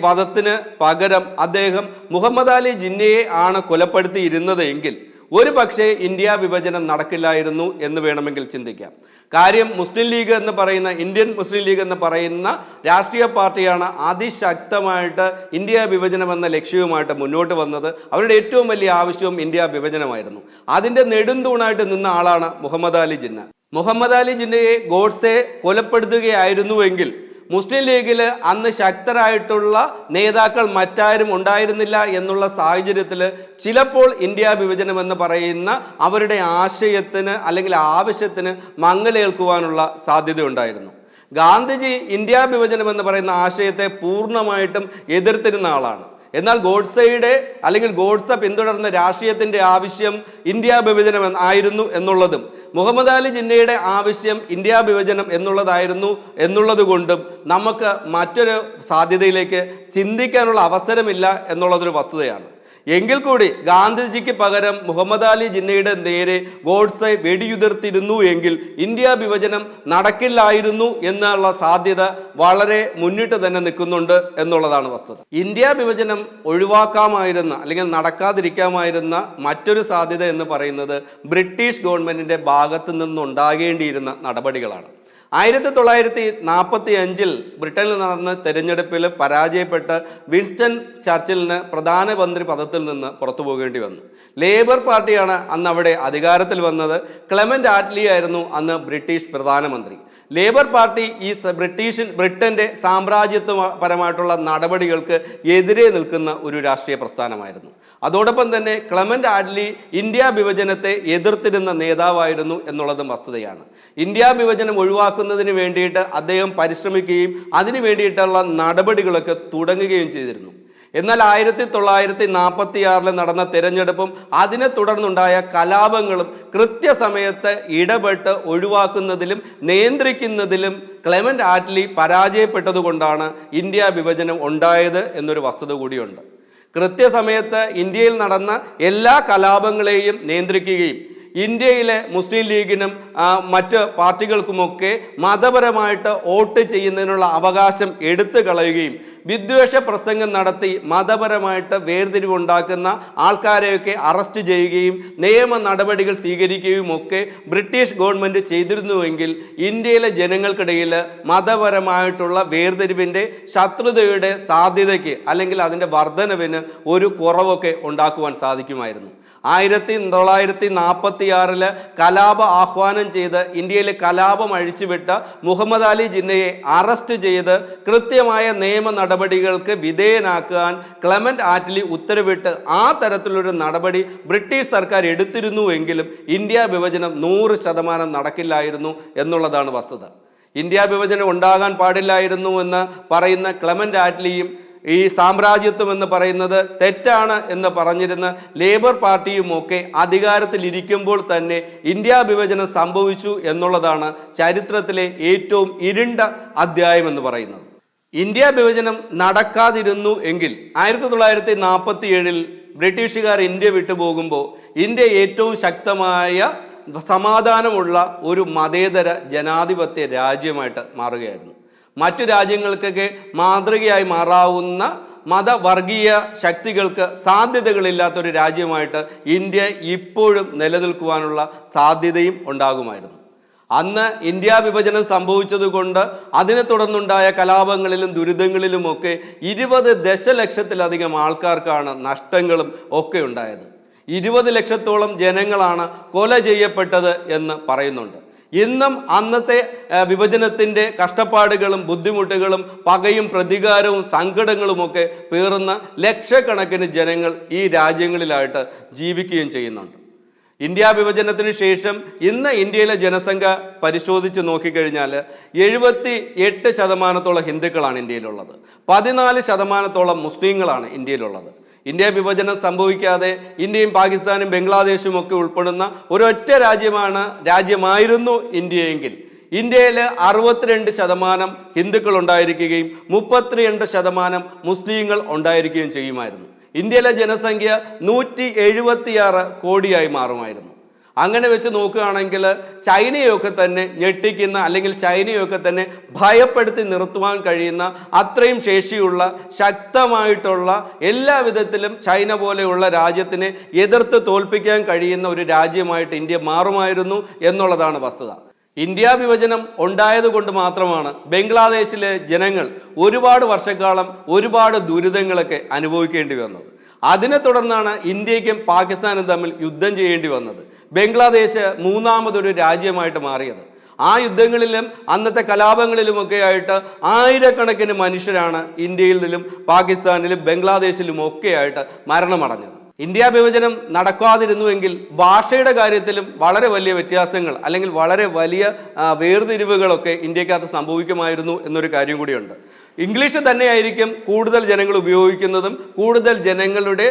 വധത്തിന് പകരം അദ്ദേഹം മുഹമ്മദ് അലി ജിന്നയെ ആണ് കൊലപ്പെടുത്തിയിരുന്നത് എങ്കിൽ ഒരു പക്ഷേ ഇന്ത്യ വിഭജനം നടക്കില്ലായിരുന്നു എന്ന് വേണമെങ്കിൽ ചിന്തിക്കാം. കാര്യം മുസ്ലിം ലീഗ് എന്ന് പറയുന്ന, ഇന്ത്യൻ മുസ്ലിം ലീഗ് എന്ന് പറയുന്ന രാഷ്ട്രീയ പാർട്ടിയാണ് അതിശക്തമായിട്ട് ഇന്ത്യ വിഭജനം എന്ന ലക്ഷ്യവുമായിട്ട് മുന്നോട്ട് വന്നത്. അവരുടെ ഏറ്റവും വലിയ ആവശ്യവും ഇന്ത്യ വിഭജനമായിരുന്നു. അതിൻ്റെ നെടുന്തൂണായിട്ട് നിന്ന ആളാണ് മുഹമ്മദ് അലി ജിന്ന. മുഹമ്മദ് അലി ജിന്നയെ ഗോഡ്സെ കൊലപ്പെടുത്തുകയായിരുന്നുവെങ്കിൽ മുസ്ലിം ലീഗിൽ അന്ന് ശക്തരായിട്ടുള്ള നേതാക്കൾ മറ്റാരും ഉണ്ടായിരുന്നില്ല എന്നുള്ള സാഹചര്യത്തിൽ ചിലപ്പോൾ ഇന്ത്യ വിഭജനം എന്ന് പറയുന്ന അവരുടെ ആശയത്തിന് അല്ലെങ്കിൽ ആവശ്യത്തിന് മങ്ങലേൽക്കുവാനുള്ള സാധ്യത ഉണ്ടായിരുന്നു. ഗാന്ധിജി ഇന്ത്യ വിഭജനം എന്ന് പറയുന്ന ആശയത്തെ പൂർണ്ണമായിട്ടും എതിർത്തിരുന്ന ആളാണ്. എന്നാൽ ഗോഡ്സെയുടെ അല്ലെങ്കിൽ ഗോഡ്സെ പിന്തുടർന്ന രാഷ്ട്രീയത്തിന്റെ ആവശ്യം ഇന്ത്യ വിഭജനം ആയിരുന്നു എന്നുള്ളതും മുഹമ്മദ് അലി ജിന്നയുടെ ആവശ്യം ഇന്ത്യ വിഭജനം എന്നുള്ളതായിരുന്നു എന്നുള്ളത് കൊണ്ടും നമുക്ക് മറ്റൊരു സാധ്യതയിലേക്ക് ചിന്തിക്കാനുള്ള അവസരമില്ല എന്നുള്ളതൊരു വസ്തുതയാണ്. എങ്കിൽ കൂടി ഗാന്ധിജിക്ക് പകരം മുഹമ്മദ് അലി ജിന്നയുടെ നേരെ ഗോഡ്സെ വെടിയുതിർത്തിരുന്നു എങ്കിൽ ഇന്ത്യ വിഭജനം നടക്കില്ലായിരുന്നു എന്നുള്ള സാധ്യത വളരെ മുന്നിട്ട് തന്നെ നിൽക്കുന്നുണ്ട് എന്നുള്ളതാണ് വസ്തുത. ഇന്ത്യ വിഭജനം ഒഴിവാക്കാമായിരുന്ന അല്ലെങ്കിൽ നടക്കാതിരിക്കാമായിരുന്ന മറ്റൊരു സാധ്യത എന്ന് പറയുന്നത് ബ്രിട്ടീഷ് ഗവൺമെന്റിന്റെ ഭാഗത്തു നിന്നുണ്ടാകേണ്ടിയിരുന്ന നടപടികളാണ്. 1945 ബ്രിട്ടനിൽ നടന്ന തെരഞ്ഞെടുപ്പിൽ പരാജയപ്പെട്ട് വിൻസ്റ്റൺ ചർച്ചിലിന് പ്രധാനമന്ത്രി പദത്തിൽ നിന്ന് പുറത്തു പോകേണ്ടി വന്നു. ലേബർ പാർട്ടിയാണ് അന്ന് അവിടെ അധികാരത്തിൽ വന്നത്. ക്ലെമന്റ് ആറ്റ്ലി ആയിരുന്നു അന്ന് ബ്രിട്ടീഷ് പ്രധാനമന്ത്രി. ലേബർ പാർട്ടി ഈ ബ്രിട്ടന്റെ സാമ്രാജ്യത്വപരമായിട്ടുള്ള നടപടികൾക്ക് എതിരെ നിൽക്കുന്ന ഒരു രാഷ്ട്രീയ പ്രസ്ഥാനമായിരുന്നു. അതോടൊപ്പം തന്നെ ക്ലെമന്റ് ആറ്റ്ലി ഇന്ത്യ വിഭജനത്തെ എതിർത്തിരുന്ന നേതാവായിരുന്നു എന്നുള്ളതും വസ്തുതയാണ്. ഇന്ത്യ വിഭജനം ഒഴിവാക്കുന്നതിന് വേണ്ടിയിട്ട് അദ്ദേഹം പരിശ്രമിക്കുകയും അതിനു വേണ്ടിയിട്ടുള്ള നടപടികളൊക്കെ തുടങ്ങുകയും ചെയ്തിരുന്നു. എന്നാൽ 1946 നടന്ന തെരഞ്ഞെടുപ്പും അതിനെ തുടർന്നുണ്ടായ കലാപങ്ങളും കൃത്യസമയത്ത് ഇടപെട്ട് ഒഴിവാക്കുന്നതിലും നിയന്ത്രിക്കുന്നതിലും ക്ലെമന്റ് ആറ്റ്ലി പരാജയപ്പെട്ടതുകൊണ്ടാണ് ഇന്ത്യ വിഭജനം ഉണ്ടായത് എന്നൊരു വസ്തുത കൂടിയുണ്ട്. കൃത്യസമയത്ത് ഇന്ത്യയിൽ നടന്ന എല്ലാ കലാപങ്ങളെയും നിയന്ത്രിക്കുകയും ഇന്ത്യയിലെ മുസ്ലിം ലീഗിനും മറ്റ് പാർട്ടികൾക്കുമൊക്കെ മതപരമായിട്ട് വോട്ട് ചെയ്യുന്നതിനുള്ള അവകാശം എടുത്തു കളയുകയും വിദ്വേഷ പ്രസംഗം നടത്തി മതപരമായിട്ട് വേർതിരിവുണ്ടാക്കുന്ന ആൾക്കാരെയൊക്കെ അറസ്റ്റ് ചെയ്യുകയും നിയമ നടപടികൾ സ്വീകരിക്കുകയും ഒക്കെ ബ്രിട്ടീഷ് ഗവൺമെന്റ് ചെയ്തിരുന്നുവെങ്കിൽ ഇന്ത്യയിലെ ജനങ്ങൾക്കിടയിൽ മതപരമായിട്ടുള്ള വേർതിരിവിൻ്റെ ശത്രുതയുടെ സാധ്യതയ്ക്ക് അല്ലെങ്കിൽ അതിൻ്റെ വർധനവിന് ഒരു കുറവൊക്കെ ഉണ്ടാക്കുവാൻ സാധിക്കുമായിരുന്നു. 1946 കലാപ ആഹ്വാനം ചെയ്ത് ഇന്ത്യയിലെ കലാപം അഴിച്ചുവിട്ട മുഹമ്മദ് അലി ജിന്നയെ അറസ്റ്റ് ചെയ്ത് കൃത്യമായ നിയമ നടപടികൾക്ക് വിധേയനാക്കാൻ ക്ലെമന്റ് ആറ്റ്ലി ഉത്തരവിട്ട് ആ തരത്തിലൊരു നടപടി ബ്രിട്ടീഷ് സർക്കാർ എടുത്തിരുന്നുവെങ്കിലും ഇന്ത്യ വിഭജനം 100% നടക്കില്ലായിരുന്നു എന്നുള്ളതാണ് വസ്തുത. ഇന്ത്യ വിഭജനം ഉണ്ടാകാൻ പാടില്ലായിരുന്നു എന്ന് പറയുന്ന ക്ലെമന്റ് ആറ്റ്ലിയും ഈ സാമ്രാജ്യത്വം എന്ന് പറയുന്നത് തെറ്റാണ് എന്ന് പറഞ്ഞിരുന്ന ലേബർ പാർട്ടിയും ഒക്കെ അധികാരത്തിൽ ഇരിക്കുമ്പോൾ തന്നെ ഇന്ത്യ വിഭജനം സംഭവിച്ചു എന്നുള്ളതാണ് ചരിത്രത്തിലെ ഏറ്റവും ഇരുണ്ട അധ്യായം എന്ന് പറയുന്നത്. ഇന്ത്യ വിഭജനം നടക്കാതിരുന്നു എങ്കിൽ 1947 ബ്രിട്ടീഷുകാർ ഇന്ത്യ വിട്ടുപോകുമ്പോൾ ഇന്ത്യ ഏറ്റവും ശക്തമായ സമാധാനമുള്ള ഒരു മതേതര ജനാധിപത്യ രാജ്യമായിട്ട് മാറുകയായിരുന്നു. മറ്റു രാജ്യങ്ങൾക്കൊക്കെ മാതൃകയായി മാറാവുന്ന മതവർഗീയ ശക്തികൾക്ക് സാധ്യതകളില്ലാത്തൊരു രാജ്യമായിട്ട് ഇന്ത്യ ഇപ്പോഴും നിലനിൽക്കുവാനുള്ള സാധ്യതയും ഉണ്ടാകുമായിരുന്നു. അന്ന് ഇന്ത്യ വിഭജനം സംഭവിച്ചത് കൊണ്ട് അതിനെ തുടർന്നുണ്ടായ കലാപങ്ങളിലും ദുരിതങ്ങളിലുമൊക്കെ 20 ദശലക്ഷത്തിലധികം ആൾക്കാർക്കാണ് നഷ്ടങ്ങളും ഒക്കെ ഉണ്ടായത്. 20 ലക്ഷത്തോളം ജനങ്ങളാണ് കൊല ചെയ്യപ്പെട്ടത് എന്ന് പറയുന്നുണ്ട്. ഇന്നും അന്നത്തെ വിഭജനത്തിൻ്റെ കഷ്ടപ്പാടുകളും ബുദ്ധിമുട്ടുകളും പകയും പ്രതികാരവും സങ്കടങ്ങളുമൊക്കെ പേറുന്ന ലക്ഷക്കണക്കിന് ജനങ്ങൾ ഈ രാജ്യങ്ങളിലായിട്ട് ജീവിക്കുകയും ചെയ്യുന്നുണ്ട്. ഇന്ത്യ വിഭജനത്തിന് ശേഷം ഇന്ന് ഇന്ത്യയിലെ ജനസംഖ്യ പരിശോധിച്ച് നോക്കിക്കഴിഞ്ഞാൽ 78% ഹിന്ദുക്കളാണ് ഇന്ത്യയിലുള്ളത്. 14% മുസ്ലിങ്ങളാണ് ഇന്ത്യയിലുള്ളത്. ഇന്ത്യ വിഭജനം സംഭവിക്കാതെ ഇന്ത്യയും പാകിസ്ഥാനും ബംഗ്ലാദേശും ഒക്കെ ഉൾപ്പെടുന്ന ഒരൊറ്റ രാജ്യമായിരുന്നു ഇന്ത്യയെങ്കിൽ ഇന്ത്യയിൽ 62% ഹിന്ദുക്കൾ ഉണ്ടായിരിക്കുകയും 32% മുസ്ലിങ്ങൾ ഉണ്ടായിരിക്കുകയും ചെയ്യുമായിരുന്നു. ഇന്ത്യയിലെ ജനസംഖ്യ 176 കോടിയായി മാറുമായിരുന്നു. അങ്ങനെ വെച്ച് നോക്കുകയാണെങ്കിൽ ചൈനയൊക്കെ തന്നെ ഞെട്ടിക്കുന്ന അല്ലെങ്കിൽ ചൈനയൊക്കെ തന്നെ ഭയപ്പെടുത്തി നിർത്തുവാൻ കഴിയുന്ന അത്രയും ശേഷിയുള്ള ശക്തമായിട്ടുള്ള എല്ലാ വിധത്തിലും ചൈന പോലെയുള്ള രാജ്യത്തിനെ എതിർത്ത് തോൽപ്പിക്കാൻ കഴിയുന്ന ഒരു രാജ്യമായിട്ട് ഇന്ത്യ മാറുമായിരുന്നു എന്നുള്ളതാണ് വസ്തുത. ഇന്ത്യ വിഭജനം ഉണ്ടായത് കൊണ്ട് മാത്രമാണ് ബംഗ്ലാദേശിലെ ജനങ്ങൾ ഒരുപാട് വർഷക്കാലം ഒരുപാട് ദുരിതങ്ങളൊക്കെ അനുഭവിക്കേണ്ടി വന്നത്. അതിനെ തുടർന്നാണ് ഇന്ത്യക്കും പാകിസ്ഥാനും തമ്മിൽ യുദ്ധം ചെയ്യേണ്ടി വന്നത്. ബംഗ്ലാദേശ് മൂന്നാമതൊരു രാജ്യമായിട്ട് മാറിയത്. ആ യുദ്ധങ്ങളിലും അന്നത്തെ കലാപങ്ങളിലുമൊക്കെ ആയിട്ട് ആയിരക്കണക്കിന് മനുഷ്യരാണ് ഇന്ത്യയിൽ നിന്നും പാകിസ്ഥാനിലും ബംഗ്ലാദേശിലും ഒക്കെ ആയിട്ട് മരണമടഞ്ഞത്. ഇന്ത്യ വിഭജനം നടക്കാതിരുന്നുവെങ്കിൽ ഭാഷയുടെ കാര്യത്തിലും വളരെ വലിയ വ്യത്യാസങ്ങൾ അല്ലെങ്കിൽ വളരെ വലിയ വേർതിരിവുകളൊക്കെ ഇന്ത്യക്കകത്ത് സംഭവിക്കുമായിരുന്നു എന്നൊരു കാര്യം കൂടിയുണ്ട്. ഇംഗ്ലീഷ് തന്നെയായിരിക്കും കൂടുതൽ ജനങ്ങൾ ഉപയോഗിക്കുന്നതും കൂടുതൽ ജനങ്ങളുടെ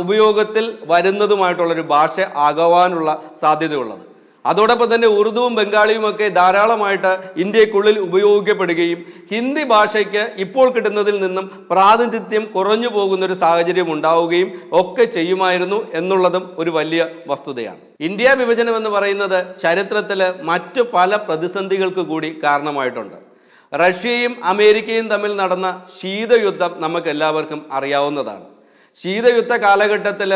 ഉപയോഗത്തിൽ വരുന്നതുമായിട്ടുള്ളൊരു ഭാഷ ആകുവാനുള്ള സാധ്യതയുള്ളത്. അതോടൊപ്പം തന്നെ ഉറുദുവും ബംഗാളിയും ഒക്കെ ധാരാളമായിട്ട് ഇന്ത്യക്കുള്ളിൽ ഉപയോഗിക്കപ്പെടുകയും ഹിന്ദി ഭാഷയ്ക്ക് ഇപ്പോൾ കിട്ടുന്നതിൽ നിന്നും പ്രാതിനിധ്യം കുറഞ്ഞു പോകുന്ന ഒരു സാഹചര്യം ഉണ്ടാവുകയും ഒക്കെ ചെയ്യുമായിരുന്നു എന്നുള്ളതും ഒരു വലിയ വസ്തുതയാണ്. ഇന്ത്യ വിഭജനം എന്ന് പറയുന്നത് ചരിത്രത്തിൽ മറ്റു പല പ്രതിസന്ധികൾക്ക് കൂടി കാരണമായിട്ടുണ്ട്. റഷ്യയും അമേരിക്കയും തമ്മിൽ നടന്ന ശീതയുദ്ധം നമുക്ക് എല്ലാവർക്കും അറിയാവുന്നതാണ്. ശീതയുദ്ധ കാലഘട്ടത്തിൽ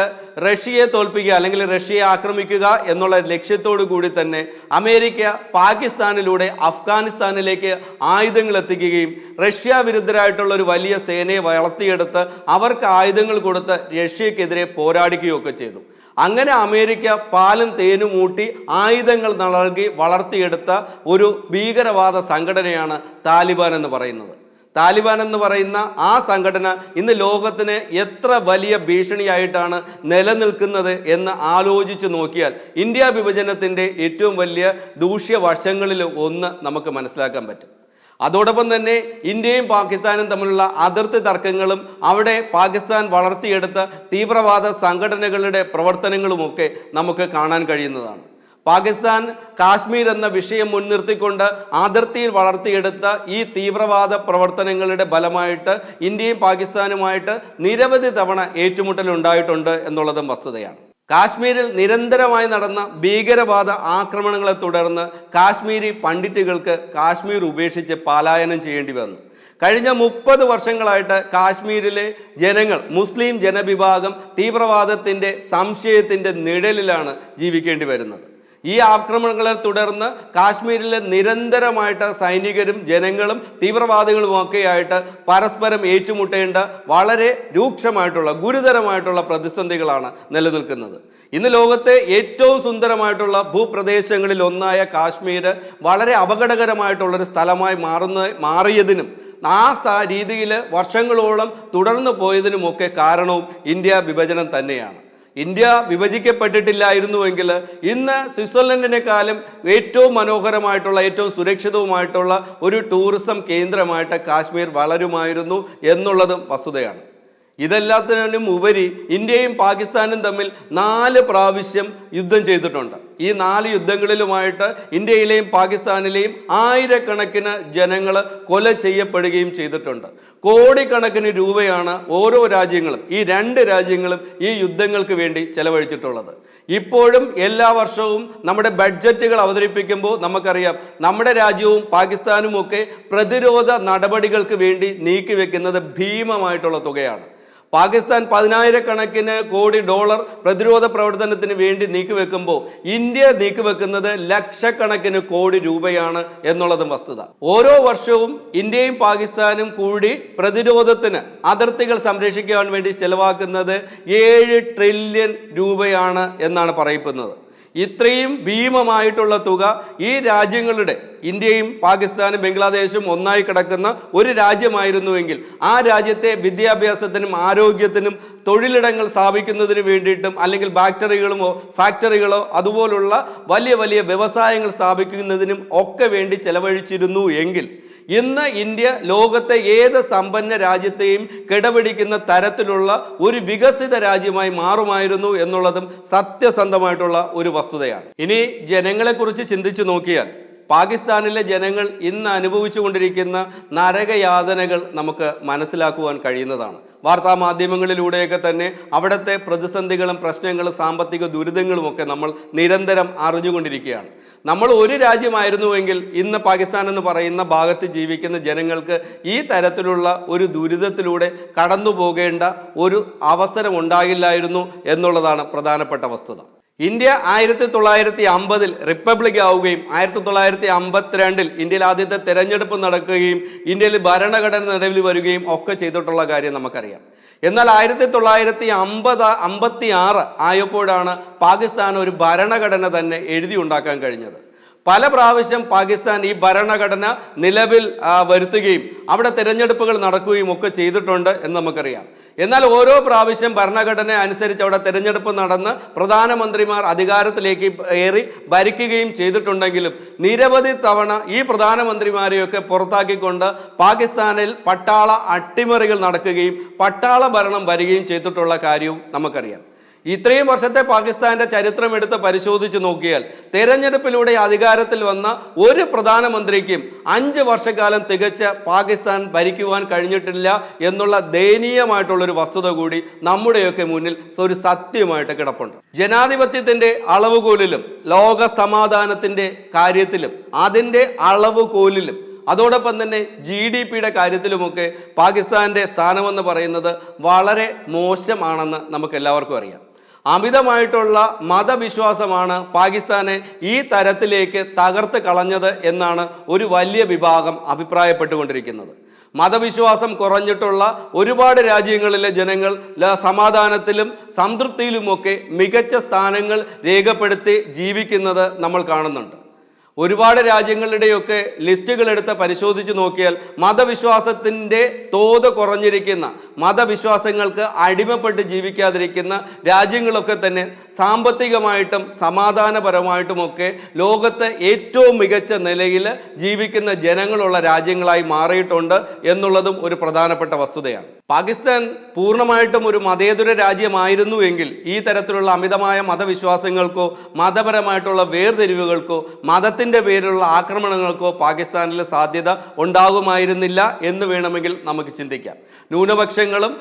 റഷ്യയെ തോൽപ്പിക്കുക അല്ലെങ്കിൽ റഷ്യയെ ആക്രമിക്കുക എന്നുള്ള ലക്ഷ്യത്തോടു കൂടി തന്നെ അമേരിക്ക പാകിസ്ഥാനിലൂടെ അഫ്ഗാനിസ്ഥാനിലേക്ക് ആയുധങ്ങൾ എത്തിക്കുകയും റഷ്യ വിരുദ്ധരായിട്ടുള്ള ഒരു വലിയ സേനയെ വളർത്തിയെടുത്ത് അവർക്ക് ആയുധങ്ങൾ കൊടുത്ത് റഷ്യക്കെതിരെ പോരാടുകയൊക്കെ ചെയ്തു. അങ്ങനെ അമേരിക്ക പാലും തേനും ഊട്ടി ആയുധങ്ങൾ നൽകി വളർത്തിയെടുത്ത ഒരു ഭീകരവാദ സംഘടനയാണ് താലിബാൻ എന്ന് പറയുന്നത്. താലിബാൻ എന്ന് പറയുന്ന ആ സംഘടന ഇന്ന് ലോകത്തിന് എത്ര വലിയ ഭീഷണിയായിട്ടാണ് നിലനിൽക്കുന്നത് എന്ന് ആലോചിച്ച് നോക്കിയാൽ ഇന്ത്യ വിഭജനത്തിൻ്റെ ഏറ്റവും വലിയ ദൂഷ്യവശങ്ങളിൽ ഒന്ന് നമുക്ക് മനസ്സിലാക്കാൻ പറ്റും. അതോടൊപ്പം തന്നെ ഇന്ത്യയും പാകിസ്ഥാനും തമ്മിലുള്ള അതിർത്തി തർക്കങ്ങളും അവിടെ പാകിസ്ഥാൻ വളർത്തിയെടുത്ത തീവ്രവാദ സംഘടനകളുടെ പ്രവർത്തനങ്ങളുമൊക്കെ നമുക്ക് കാണാൻ കഴിയുന്നതാണ്. പാകിസ്ഥാൻ കാശ്മീർ എന്ന വിഷയം മുൻനിർത്തിക്കൊണ്ട് അതിർത്തിയിൽ വളർത്തിയെടുത്ത ഈ തീവ്രവാദ പ്രവർത്തനങ്ങളുടെ ഫലമായിട്ട് ഇന്ത്യയും പാകിസ്ഥാനുമായിട്ട് നിരവധി തവണ ഏറ്റുമുട്ടൽ ഉണ്ടായിട്ടുണ്ട് എന്നുള്ളതും വസ്തുതയാണ്. കാശ്മീരിൽ നിരന്തരമായി നടന്ന ഭീകരവാദ ആക്രമണങ്ങളെ തുടർന്ന് കാശ്മീരി പണ്ഡിറ്റുകൾക്ക് കാശ്മീർ ഉപേക്ഷിച്ച് പലായനം ചെയ്യേണ്ടി വന്നു. കഴിഞ്ഞ 30 വർഷങ്ങളായിട്ട് കാശ്മീരിലെ ജനങ്ങൾ മുസ്ലിം ജനവിഭാഗം തീവ്രവാദത്തിൻ്റെ സംശയത്തിൻ്റെ നിഴലിലാണ് ജീവിക്കേണ്ടി വരുന്നത്. ഈ ആക്രമണങ്ങളെ തുടർന്ന് കാശ്മീരിലെ നിരന്തരമായിട്ട് സൈനികരും ജനങ്ങളും തീവ്രവാദികളും ഒക്കെയായിട്ട് പരസ്പരം ഏറ്റുമുട്ടേണ്ട വളരെ രൂക്ഷമായിട്ടുള്ള ഗുരുതരമായിട്ടുള്ള പ്രതിസന്ധികളാണ് നിലനിൽക്കുന്നത്. ഇന്ന് ലോകത്തെ ഏറ്റവും സുന്ദരമായിട്ടുള്ള ഭൂപ്രദേശങ്ങളിൽ ഒന്നായ കാശ്മീർ വളരെ അപകടകരമായിട്ടുള്ളൊരു സ്ഥലമായി മാറിയതിനും ആ രീതിയിൽ വർഷങ്ങളോളം തുടർന്നു പോയതിനുമൊക്കെ കാരണവും ഇന്ത്യ വിഭജനം തന്നെയാണ്. ഇന്ത്യ വിഭജിക്കപ്പെട്ടിട്ടില്ലായിരുന്നുവെങ്കിൽ ഇന്ന് സ്വിറ്റ്സർലൻഡിനെക്കാളും ഏറ്റവും മനോഹരമായിട്ടുള്ള ഏറ്റവും സുരക്ഷിതവുമായിട്ടുള്ള ഒരു ടൂറിസം കേന്ദ്രമായിട്ട് കാശ്മീർ വളരുമായിരുന്നു എന്നുള്ളതും വസ്തുതയാണ്. ഇതെല്ലാത്തിനും ഉപരി ഇന്ത്യയും പാകിസ്ഥാനും തമ്മിൽ 4 പ്രാവശ്യം യുദ്ധം ചെയ്തിട്ടുണ്ട്. ഈ 4 യുദ്ധങ്ങളിലുമായിട്ട് ഇന്ത്യയിലെയും പാകിസ്ഥാനിലെയും ആയിരക്കണക്കിന് ജനങ്ങൾ കൊല ചെയ്യപ്പെടുകയും ചെയ്തിട്ടുണ്ട്. കോടിക്കണക്കിന് രൂപയാണ് ഓരോ രാജ്യങ്ങളും, ഈ 2 രാജ്യങ്ങളും ഈ യുദ്ധങ്ങൾക്ക് വേണ്ടി ചെലവഴിച്ചിട്ടുള്ളത്. ഇപ്പോഴും എല്ലാ വർഷവും നമ്മുടെ ബഡ്ജറ്റുകൾ അവതരിപ്പിക്കുമ്പോൾ നമുക്കറിയാം നമ്മുടെ രാജ്യവും പാകിസ്ഥാനും ഒക്കെ പ്രതിരോധ നടപടികൾക്ക് വേണ്ടി നീക്കിവെക്കുന്നത് ഭീമമായിട്ടുള്ള തുകയാണ്. പാകിസ്ഥാൻ 10,000-കണക്കിന് കോടി ഡോളർ പ്രതിരോധ പ്രവർത്തനത്തിന് വേണ്ടി നീക്കിവെക്കുമ്പോൾ ഇന്ത്യ നീക്കിവെക്കുന്നത് ലക്ഷക്കണക്കിന് കോടി രൂപയാണ് എന്നുള്ളതും വസ്തുത. ഓരോ വർഷവും ഇന്ത്യയും പാകിസ്ഥാനും കൂടി പ്രതിരോധത്തിന്, അതിർത്തികൾ സംരക്ഷിക്കാൻ വേണ്ടി ചെലവാക്കുന്നത് 7 ട്രില്യൺ രൂപയാണ് എന്നാണ് പറയപ്പെടുന്നത്. ഇത്രയും ഭീമമായിട്ടുള്ള തുക ഈ രാജ്യങ്ങളുടെ, ഇന്ത്യയും പാകിസ്ഥാനും ബംഗ്ലാദേശും ഒന്നായി കിടക്കുന്ന ഒരു രാജ്യമായിരുന്നുവെങ്കിൽ ആ രാജ്യത്തെ വിദ്യാഭ്യാസത്തിനും ആരോഗ്യത്തിനും തൊഴിലിടങ്ങൾ സ്ഥാപിക്കുന്നതിന് വേണ്ടിയിട്ടും അല്ലെങ്കിൽ ഫാക്ടറികളോ അതുപോലുള്ള വലിയ വലിയ വ്യവസായങ്ങൾ സ്ഥാപിക്കുന്നതിനും ഒക്കെ വേണ്ടി ചെലവഴിച്ചിരുന്നു എങ്കിൽ ഇന്ന് ഇന്ത്യ ലോകത്തെ ഏത് സമ്പന്ന രാജ്യത്തെയും കിടപിടിക്കുന്ന തരത്തിലുള്ള ഒരു വികസിത രാജ്യമായി മാറുമായിരുന്നു എന്നുള്ളതും സത്യസന്ധമായിട്ടുള്ള ഒരു വസ്തുതയാണ്. ഇനി ജനങ്ങളെക്കുറിച്ച് ചിന്തിച്ചു നോക്കിയാൽ പാകിസ്ഥാനിലെ ജനങ്ങൾ ഇന്ന് അനുഭവിച്ചുകൊണ്ടിരിക്കുന്ന നരകയാതനകൾ നമുക്ക് മനസ്സിലാക്കുവാൻ കഴിയുന്നതാണ്. വാർത്താ മാധ്യമങ്ങളിലൂടെയൊക്കെ തന്നെ അവിടുത്തെ പ്രതിസന്ധികളും പ്രശ്നങ്ങളും സാമ്പത്തിക ദുരിതങ്ങളും ഒക്കെ നമ്മൾ നിരന്തരം അറിഞ്ഞുകൊണ്ടിരിക്കുകയാണ്. നമ്മൾ ഒരു രാജ്യമായിരുന്നുവെങ്കിൽ ഇന്ന് പാകിസ്ഥാൻ എന്ന് പറയുന്ന ഭാഗത്ത് ജീവിക്കുന്ന ജനങ്ങൾക്ക് ഈ തരത്തിലുള്ള ഒരു ദുരിതത്തിലൂടെ കടന്നു പോകേണ്ട ഒരു അവസരം ഉണ്ടാകില്ലായിരുന്നു എന്നുള്ളതാണ് പ്രധാനപ്പെട്ട വസ്തുത. ഇന്ത്യ 1950 റിപ്പബ്ലിക് ആവുകയും 1952 ഇന്ത്യയിൽ ആദ്യത്തെ തെരഞ്ഞെടുപ്പ് നടക്കുകയും ഇന്ത്യയിൽ ഭരണഘടന നിലവിൽ വരികയും ഒക്കെ ചെയ്തിട്ടുള്ള കാര്യം നമുക്കറിയാം. എന്നാൽ 1956 ആയപ്പോഴാണ് പാകിസ്ഥാൻ ഒരു ഭരണഘടന തന്നെ എഴുതി ഉണ്ടാക്കാൻ കഴിഞ്ഞത്. പല പ്രാവശ്യം പാകിസ്ഥാൻ ഈ ഭരണഘടന നിലവിൽ വരുത്തുകയും അവിടെ തെരഞ്ഞെടുപ്പുകൾ നടക്കുകയും ഒക്കെ ചെയ്തിട്ടുണ്ട് എന്ന് നമുക്കറിയാം. എന്നാൽ ഓരോ പ്രാവശ്യം ഭരണഘടന അനുസരിച്ച് അവിടെ തെരഞ്ഞെടുപ്പ് നടന്ന് പ്രധാനമന്ത്രിമാർ അധികാരത്തിലേക്ക് ഏറി ഭരിക്കുകയും ചെയ്തിട്ടുണ്ടെങ്കിലും നിരവധി തവണ ഈ പ്രധാനമന്ത്രിമാരെയൊക്കെ പുറത്താക്കിക്കൊണ്ട് പാകിസ്ഥാനിൽ പട്ടാള അട്ടിമറികൾ നടക്കുകയും പട്ടാള ഭരണം വരികയും ചെയ്തിട്ടുള്ള കാര്യവും നമുക്കറിയാം. ഇത്രയും വർഷത്തെ പാകിസ്ഥാന്റെ ചരിത്രം എടുത്ത് പരിശോധിച്ച് നോക്കിയാൽ തെരഞ്ഞെടുപ്പിലൂടെ അധികാരത്തിൽ വന്ന ഒരു പ്രധാനമന്ത്രിക്കും 5 വർഷക്കാലം തികച്ച പാകിസ്ഥാൻ ഭരിക്കുവാൻ കഴിഞ്ഞിട്ടില്ല എന്നുള്ള ദയനീയമായിട്ടുള്ളൊരു വസ്തുത കൂടി നമ്മുടെയൊക്കെ മുന്നിൽ ഒരു സത്യമായിട്ട് കിടപ്പുണ്ട്. ജനാധിപത്യത്തിന്റെ അളവുകോലിലും ലോക സമാധാനത്തിന്റെ കാര്യത്തിലും അതിൻ്റെ അളവുകോലിലും അതോടൊപ്പം തന്നെ GDPയുടെ കാര്യത്തിലുമൊക്കെ പാകിസ്ഥാന്റെ സ്ഥാനമെന്ന് പറയുന്നത് വളരെ മോശമാണെന്ന് നമുക്ക് എല്ലാവർക്കും അറിയാം. അമിതമായിട്ടുള്ള മതവിശ്വാസമാണ് പാകിസ്ഥാനെ ഈ തരത്തിലേക്ക് തകർത്ത് കളഞ്ഞത് എന്നാണ് ഒരു വലിയ വിഭാഗം അഭിപ്രായപ്പെട്ടുകൊണ്ടിരിക്കുന്നത്. മതവിശ്വാസം കുറഞ്ഞിട്ടുള്ള ഒരുപാട് രാജ്യങ്ങളിലെ ജനങ്ങൾ സമാധാനത്തിലും സംതൃപ്തിയിലുമൊക്കെ മികച്ച സ്ഥാനങ്ങൾ രേഖപ്പെടുത്തി ജീവിക്കുന്നത് നമ്മൾ കാണുന്നുണ്ട്. ഒരുപാട് രാജ്യങ്ങളുടെയൊക്കെ ലിസ്റ്റുകൾ എടുത്ത് പരിശോധിച്ച് നോക്കിയാൽ മതവിശ്വാസത്തിൻ്റെ തോത് കുറഞ്ഞിരിക്കുന്ന, മതവിശ്വാസങ്ങൾക്ക് അടിമപ്പെട്ട് ജീവിക്കാതിരിക്കുന്ന രാജ്യങ്ങളൊക്കെ തന്നെ സാമ്പത്തികമായിട്ടും സമാധാനപരമായിട്ടുമൊക്കെ ലോകത്തെ ഏറ്റവും മികച്ച നിലയിൽ ജീവിക്കുന്ന ജനങ്ങളുള്ള രാജ്യങ്ങളായി മാറിയിട്ടുണ്ട് എന്നുള്ളതും ഒരു പ്രധാനപ്പെട്ട വസ്തുതയാണ്. പാകിസ്ഥാൻ പൂർണ്ണമായിട്ടും ഒരു മതേതര രാജ്യമായിരുന്നു എങ്കിൽ ഈ തരത്തിലുള്ള അമിതമായ മതവിശ്വാസങ്ങൾക്കോ മതപരമായിട്ടുള്ള വേർതിരിവുകൾക്കോ മതത്തിന്റെ പേരിലുള്ള ആക്രമണങ്ങൾക്കോ പാകിസ്ഥാനിൽ സാധ്യത ഉണ്ടാകുമായിരുന്നില്ല എന്ന് വേണമെങ്കിൽ നമുക്ക് ചിന്തിക്കാം. ന്യൂനപക്ഷങ്ങളും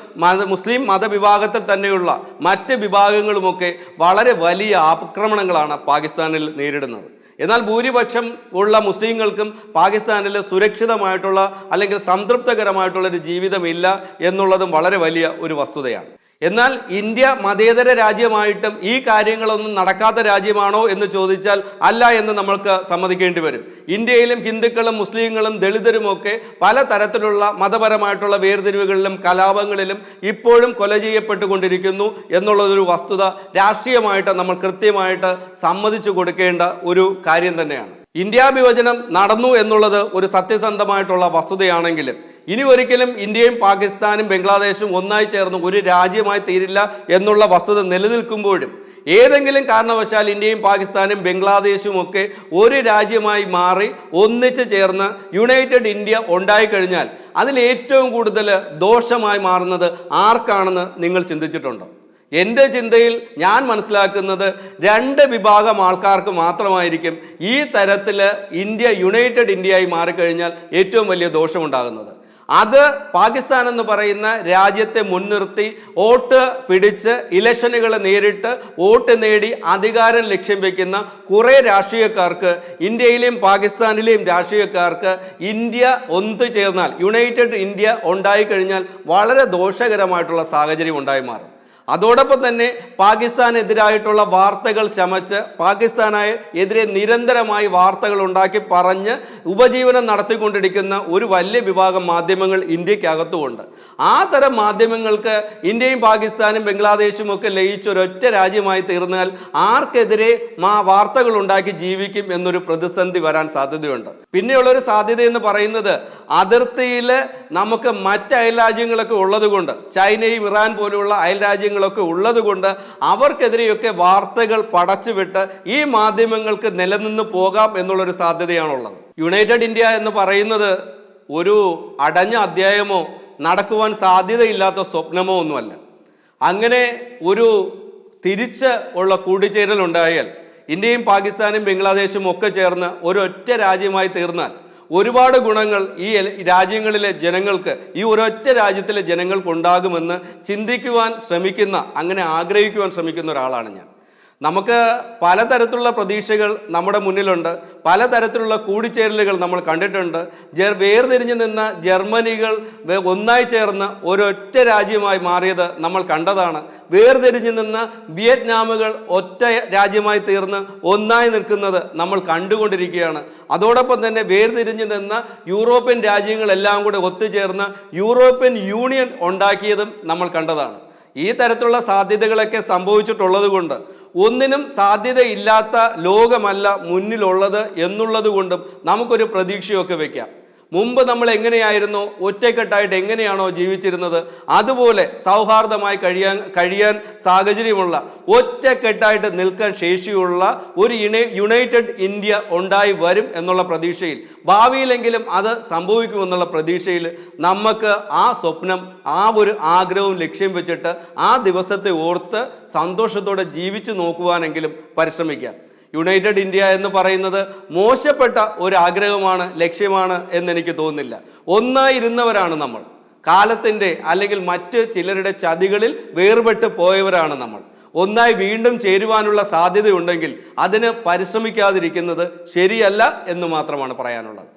മുസ്ലിം മതവിഭാഗത്തിൽ തന്നെയുള്ള മറ്റ് വിഭാഗങ്ങളുമൊക്കെ വളരെ വലിയ ആക്രമണങ്ങളാണ് പാകിസ്ഥാനിൽ നേരിടുന്നത്. എന്നാൽ ഭൂരിപക്ഷം ഉള്ള മുസ്ലിങ്ങൾക്കും പാകിസ്ഥാനിൽ സുരക്ഷിതമായിട്ടുള്ള അല്ലെങ്കിൽ സംതൃപ്തകരമായിട്ടുള്ള ഒരു ജീവിതമില്ല എന്നുള്ളതും വളരെ വലിയ ഒരു വസ്തുതയാണ്. എന്നാൽ ഇന്ത്യ മതേതര രാജ്യമായിട്ടും ഈ കാര്യങ്ങളൊന്നും നടക്കാത്ത രാജ്യമാണോ എന്ന് ചോദിച്ചാൽ അല്ല എന്ന് നമ്മൾക്ക് സമ്മതിക്കേണ്ടി വരും. ഇന്ത്യയിലും ഹിന്ദുക്കളും മുസ്ലിങ്ങളും ദളിതരുമൊക്കെ പല തരത്തിലുള്ള മതപരമായിട്ടുള്ള വേർതിരിവുകളിലും കലാപങ്ങളിലും ഇപ്പോഴും കൊല ചെയ്യപ്പെട്ടുകൊണ്ടിരിക്കുന്നു എന്നുള്ളതൊരു വസ്തുത രാഷ്ട്രീയമായിട്ട് നമ്മൾ കൃത്യമായിട്ട് സമ്മതിച്ചു കൊടുക്കേണ്ട ഒരു കാര്യം തന്നെയാണ്. ഇന്ത്യ വിഭജനം നടന്നു എന്നുള്ളത് ഒരു സത്യസന്ധമായിട്ടുള്ള വസ്തുതയാണെങ്കിലും ഇനി ഒരിക്കലും ഇന്ത്യയും പാകിസ്ഥാനും ബംഗ്ലാദേശും ഒന്നായി ചേർന്ന് ഒരു രാജ്യമായി തീരില്ല എന്നുള്ള വസ്തുത നിലനിൽക്കുമ്പോഴും ഏതെങ്കിലും കാരണവശാൽ ഇന്ത്യയും പാകിസ്ഥാനും ബംഗ്ലാദേശും ഒക്കെ ഒരു രാജ്യമായി മാറി ഒന്നിച്ചു ചേർന്ന് യുണൈറ്റഡ് ഇന്ത്യ ഉണ്ടായിക്കഴിഞ്ഞാൽ അതിൽ ഏറ്റവും കൂടുതൽ ദോഷമായി മാറുന്നത് ആർക്കാണെന്ന് നിങ്ങൾ ചിന്തിച്ചിട്ടുണ്ടോ? എൻ്റെ ചിന്തയിൽ ഞാൻ മനസ്സിലാക്കുന്നത് രണ്ട് വിഭാഗം ആൾക്കാർക്ക് മാത്രമായിരിക്കും ഈ തരത്തിൽ ഇന്ത്യ യുണൈറ്റഡ് ഇന്ത്യയായി മാറിക്കഴിഞ്ഞാൽ ഏറ്റവും വലിയ ദോഷമുണ്ടാകുന്നത്. അത് പാകിസ്ഥാൻ എന്ന് പറയുന്ന രാജ്യത്തെ മുൻനിർത്തി വോട്ട് പിടിച്ച് ഇലക്ഷനുകൾ നേരിട്ട് വോട്ട് നേടി അധികാരം ലക്ഷ്യം വെക്കുന്ന കുറെ രാഷ്ട്രീയക്കാർക്ക്, ഇന്ത്യയിലെയും പാകിസ്ഥാനിലെയും രാഷ്ട്രീയക്കാർക്ക് ഇന്ത്യ ഒന്നു ചേർന്നാൽ യുണൈറ്റഡ് ഇന്ത്യ ഉണ്ടായിക്കഴിഞ്ഞാൽ വളരെ ദോഷകരമായിട്ടുള്ള സാഹചര്യം ഉണ്ടായി മാറും. അതോടൊപ്പം തന്നെ പാകിസ്ഥാനെതിരായിട്ടുള്ള വാർത്തകൾ ചമച്ച് പാകിസ്ഥാനെതിരെ നിരന്തരമായി വാർത്തകൾ ഉണ്ടാക്കി പറഞ്ഞ് ഉപജീവനം നടത്തിക്കൊണ്ടിരിക്കുന്ന ഒരു വലിയ വിഭാഗം മാധ്യമങ്ങൾ ഇന്ത്യക്കകത്തുമുണ്ട്. ആ തരം മാധ്യമങ്ങൾക്ക് ഇന്ത്യയും പാകിസ്ഥാനും ബംഗ്ലാദേശും ഒക്കെ ലയിച്ചൊരൊറ്റ രാജ്യമായി തീർന്നാൽ ആർക്കെതിരെ വാർത്തകൾ ഉണ്ടാക്കി ജീവിക്കും എന്നൊരു പ്രതിസന്ധി വരാൻ സാധ്യതയുണ്ട്. പിന്നെയുള്ളൊരു സാധ്യത എന്ന് പറയുന്നത് അതിർത്തിയിൽ നമുക്ക് മറ്റ് അയൽ രാജ്യങ്ങളൊക്കെ ഉള്ളത് കൊണ്ട്, ചൈനയും ഇറാൻ പോലുള്ള അയൽ രാജ്യങ്ങളൊക്കെ ഉള്ളത് കൊണ്ട് അവർക്കെതിരെയൊക്കെ വാർത്തകൾ പടച്ചുവിട്ട് ഈ മാധ്യമങ്ങൾക്ക് നിലനിന്ന് പോകാം എന്നുള്ളൊരു സാധ്യതയാണുള്ളത്. യുണൈറ്റഡ് ഇന്ത്യ എന്ന് പറയുന്നത് ഒരു അടഞ്ഞ അധ്യായമോ നടക്കുവാൻ സാധ്യതയില്ലാത്ത സ്വപ്നമോ ഒന്നുമല്ല. അങ്ങനെ ഒരു തിരിച്ച് ഉള്ള കൂടിച്ചേരൽ ഉണ്ടായാൽ ഇന്ത്യയും പാകിസ്ഥാനും ബംഗ്ലാദേശും ഒക്കെ ചേർന്ന് ഒരൊറ്റ രാജ്യമായി തീർന്നാൽ ഒരുപാട് ഗുണങ്ങൾ ഈ രാജ്യങ്ങളിലെ ജനങ്ങൾക്ക്, ഈ ഒരൊറ്റ രാജ്യത്തിലെ ജനങ്ങൾക്ക് ഉണ്ടാകുമെന്ന് ചിന്തിക്കുവാൻ ശ്രമിക്കുന്ന, അങ്ങനെ ആഗ്രഹിക്കുവാൻ ശ്രമിക്കുന്ന ഒരാളാണ് ഞാൻ. നമുക്ക് പലതരത്തിലുള്ള പ്രതീക്ഷകൾ നമ്മുടെ മുന്നിലുണ്ട്, പലതരത്തിലുള്ള കൂടിച്ചേരലുകൾ നമ്മൾ കണ്ടിട്ടുണ്ട്. വേർതിരിഞ്ഞു നിന്ന ജർമ്മനികൾ ഒന്നായി ചേർന്ന് ഒരൊറ്റ രാജ്യമായി മാറിയത് നമ്മൾ കണ്ടതാണ്. വേർതിരിഞ്ഞു നിന്ന വിയറ്റ്നാമുകൾ ഒറ്റ രാജ്യമായി തീർന്ന് ഒന്നായി നിൽക്കുന്നത് നമ്മൾ കണ്ടുകൊണ്ടിരിക്കുകയാണ്. അതോടൊപ്പം തന്നെ വേർതിരിഞ്ഞു നിന്ന യൂറോപ്യൻ രാജ്യങ്ങളെല്ലാം കൂടെ ഒത്തുചേർന്ന് യൂറോപ്യൻ യൂണിയൻ ഉണ്ടാക്കിയതും നമ്മൾ കണ്ടതാണ്. ഈ തരത്തിലുള്ള സാധ്യതകളൊക്കെ സംഭവിച്ചിട്ടുള്ളത് കൊണ്ട് ഒന്നിനും സാധ്യതയില്ലാത്ത ലോകമല്ല മുന്നിലുള്ളത് എന്നുള്ളത് കൊണ്ടും നമുക്കൊരു പ്രതീക്ഷയൊക്കെ വെക്കാം. മുമ്പ് നമ്മൾ എങ്ങനെയായിരുന്നു, ഒറ്റക്കെട്ടായിട്ട് എങ്ങനെയാണോ ജീവിച്ചിരുന്നത്, അതുപോലെ സൗഹാർദ്ദമായി കഴിയാൻ സാഹചര്യമുള്ള, ഒറ്റക്കെട്ടായിട്ട് നിൽക്കാൻ ശേഷിയുള്ള ഒരു യുണൈറ്റഡ് ഇന്ത്യ ഉണ്ടായി വരും എന്നുള്ള പ്രതീക്ഷയിൽ, ഭാവിയിലെങ്കിലും അത് സംഭവിക്കുമെന്നുള്ള പ്രതീക്ഷയിൽ നമുക്ക് ആ സ്വപ്നം, ആ ഒരു ആഗ്രഹവും ലക്ഷ്യം വെച്ചിട്ട് ആ ദിവസത്തെ ഓർത്ത് സന്തോഷത്തോടെ ജീവിച്ചു നോക്കുവാനെങ്കിലും പരിശ്രമിക്കാം. യുണൈറ്റഡ് ഇന്ത്യ എന്ന് പറയുന്നത് മോശപ്പെട്ട ഒരു ആഗ്രഹമാണ്, ലക്ഷ്യമാണ് എന്നെനിക്ക് തോന്നുന്നില്ല. ഒന്നായിരുന്നവരാണ് നമ്മൾ. കാലത്തിൻ്റെ അല്ലെങ്കിൽ മറ്റ് ചിലരുടെ ചതികളിൽ വേർപെട്ട് പോയവരാണ് നമ്മൾ. ഒന്നായി വീണ്ടും ചേരുവാനുള്ള സാധ്യതയുണ്ടെങ്കിൽ അതിന് പരിശ്രമിക്കാതിരിക്കുന്നത് ശരിയല്ല എന്ന് മാത്രമാണ് പറയാനുള്ളത്.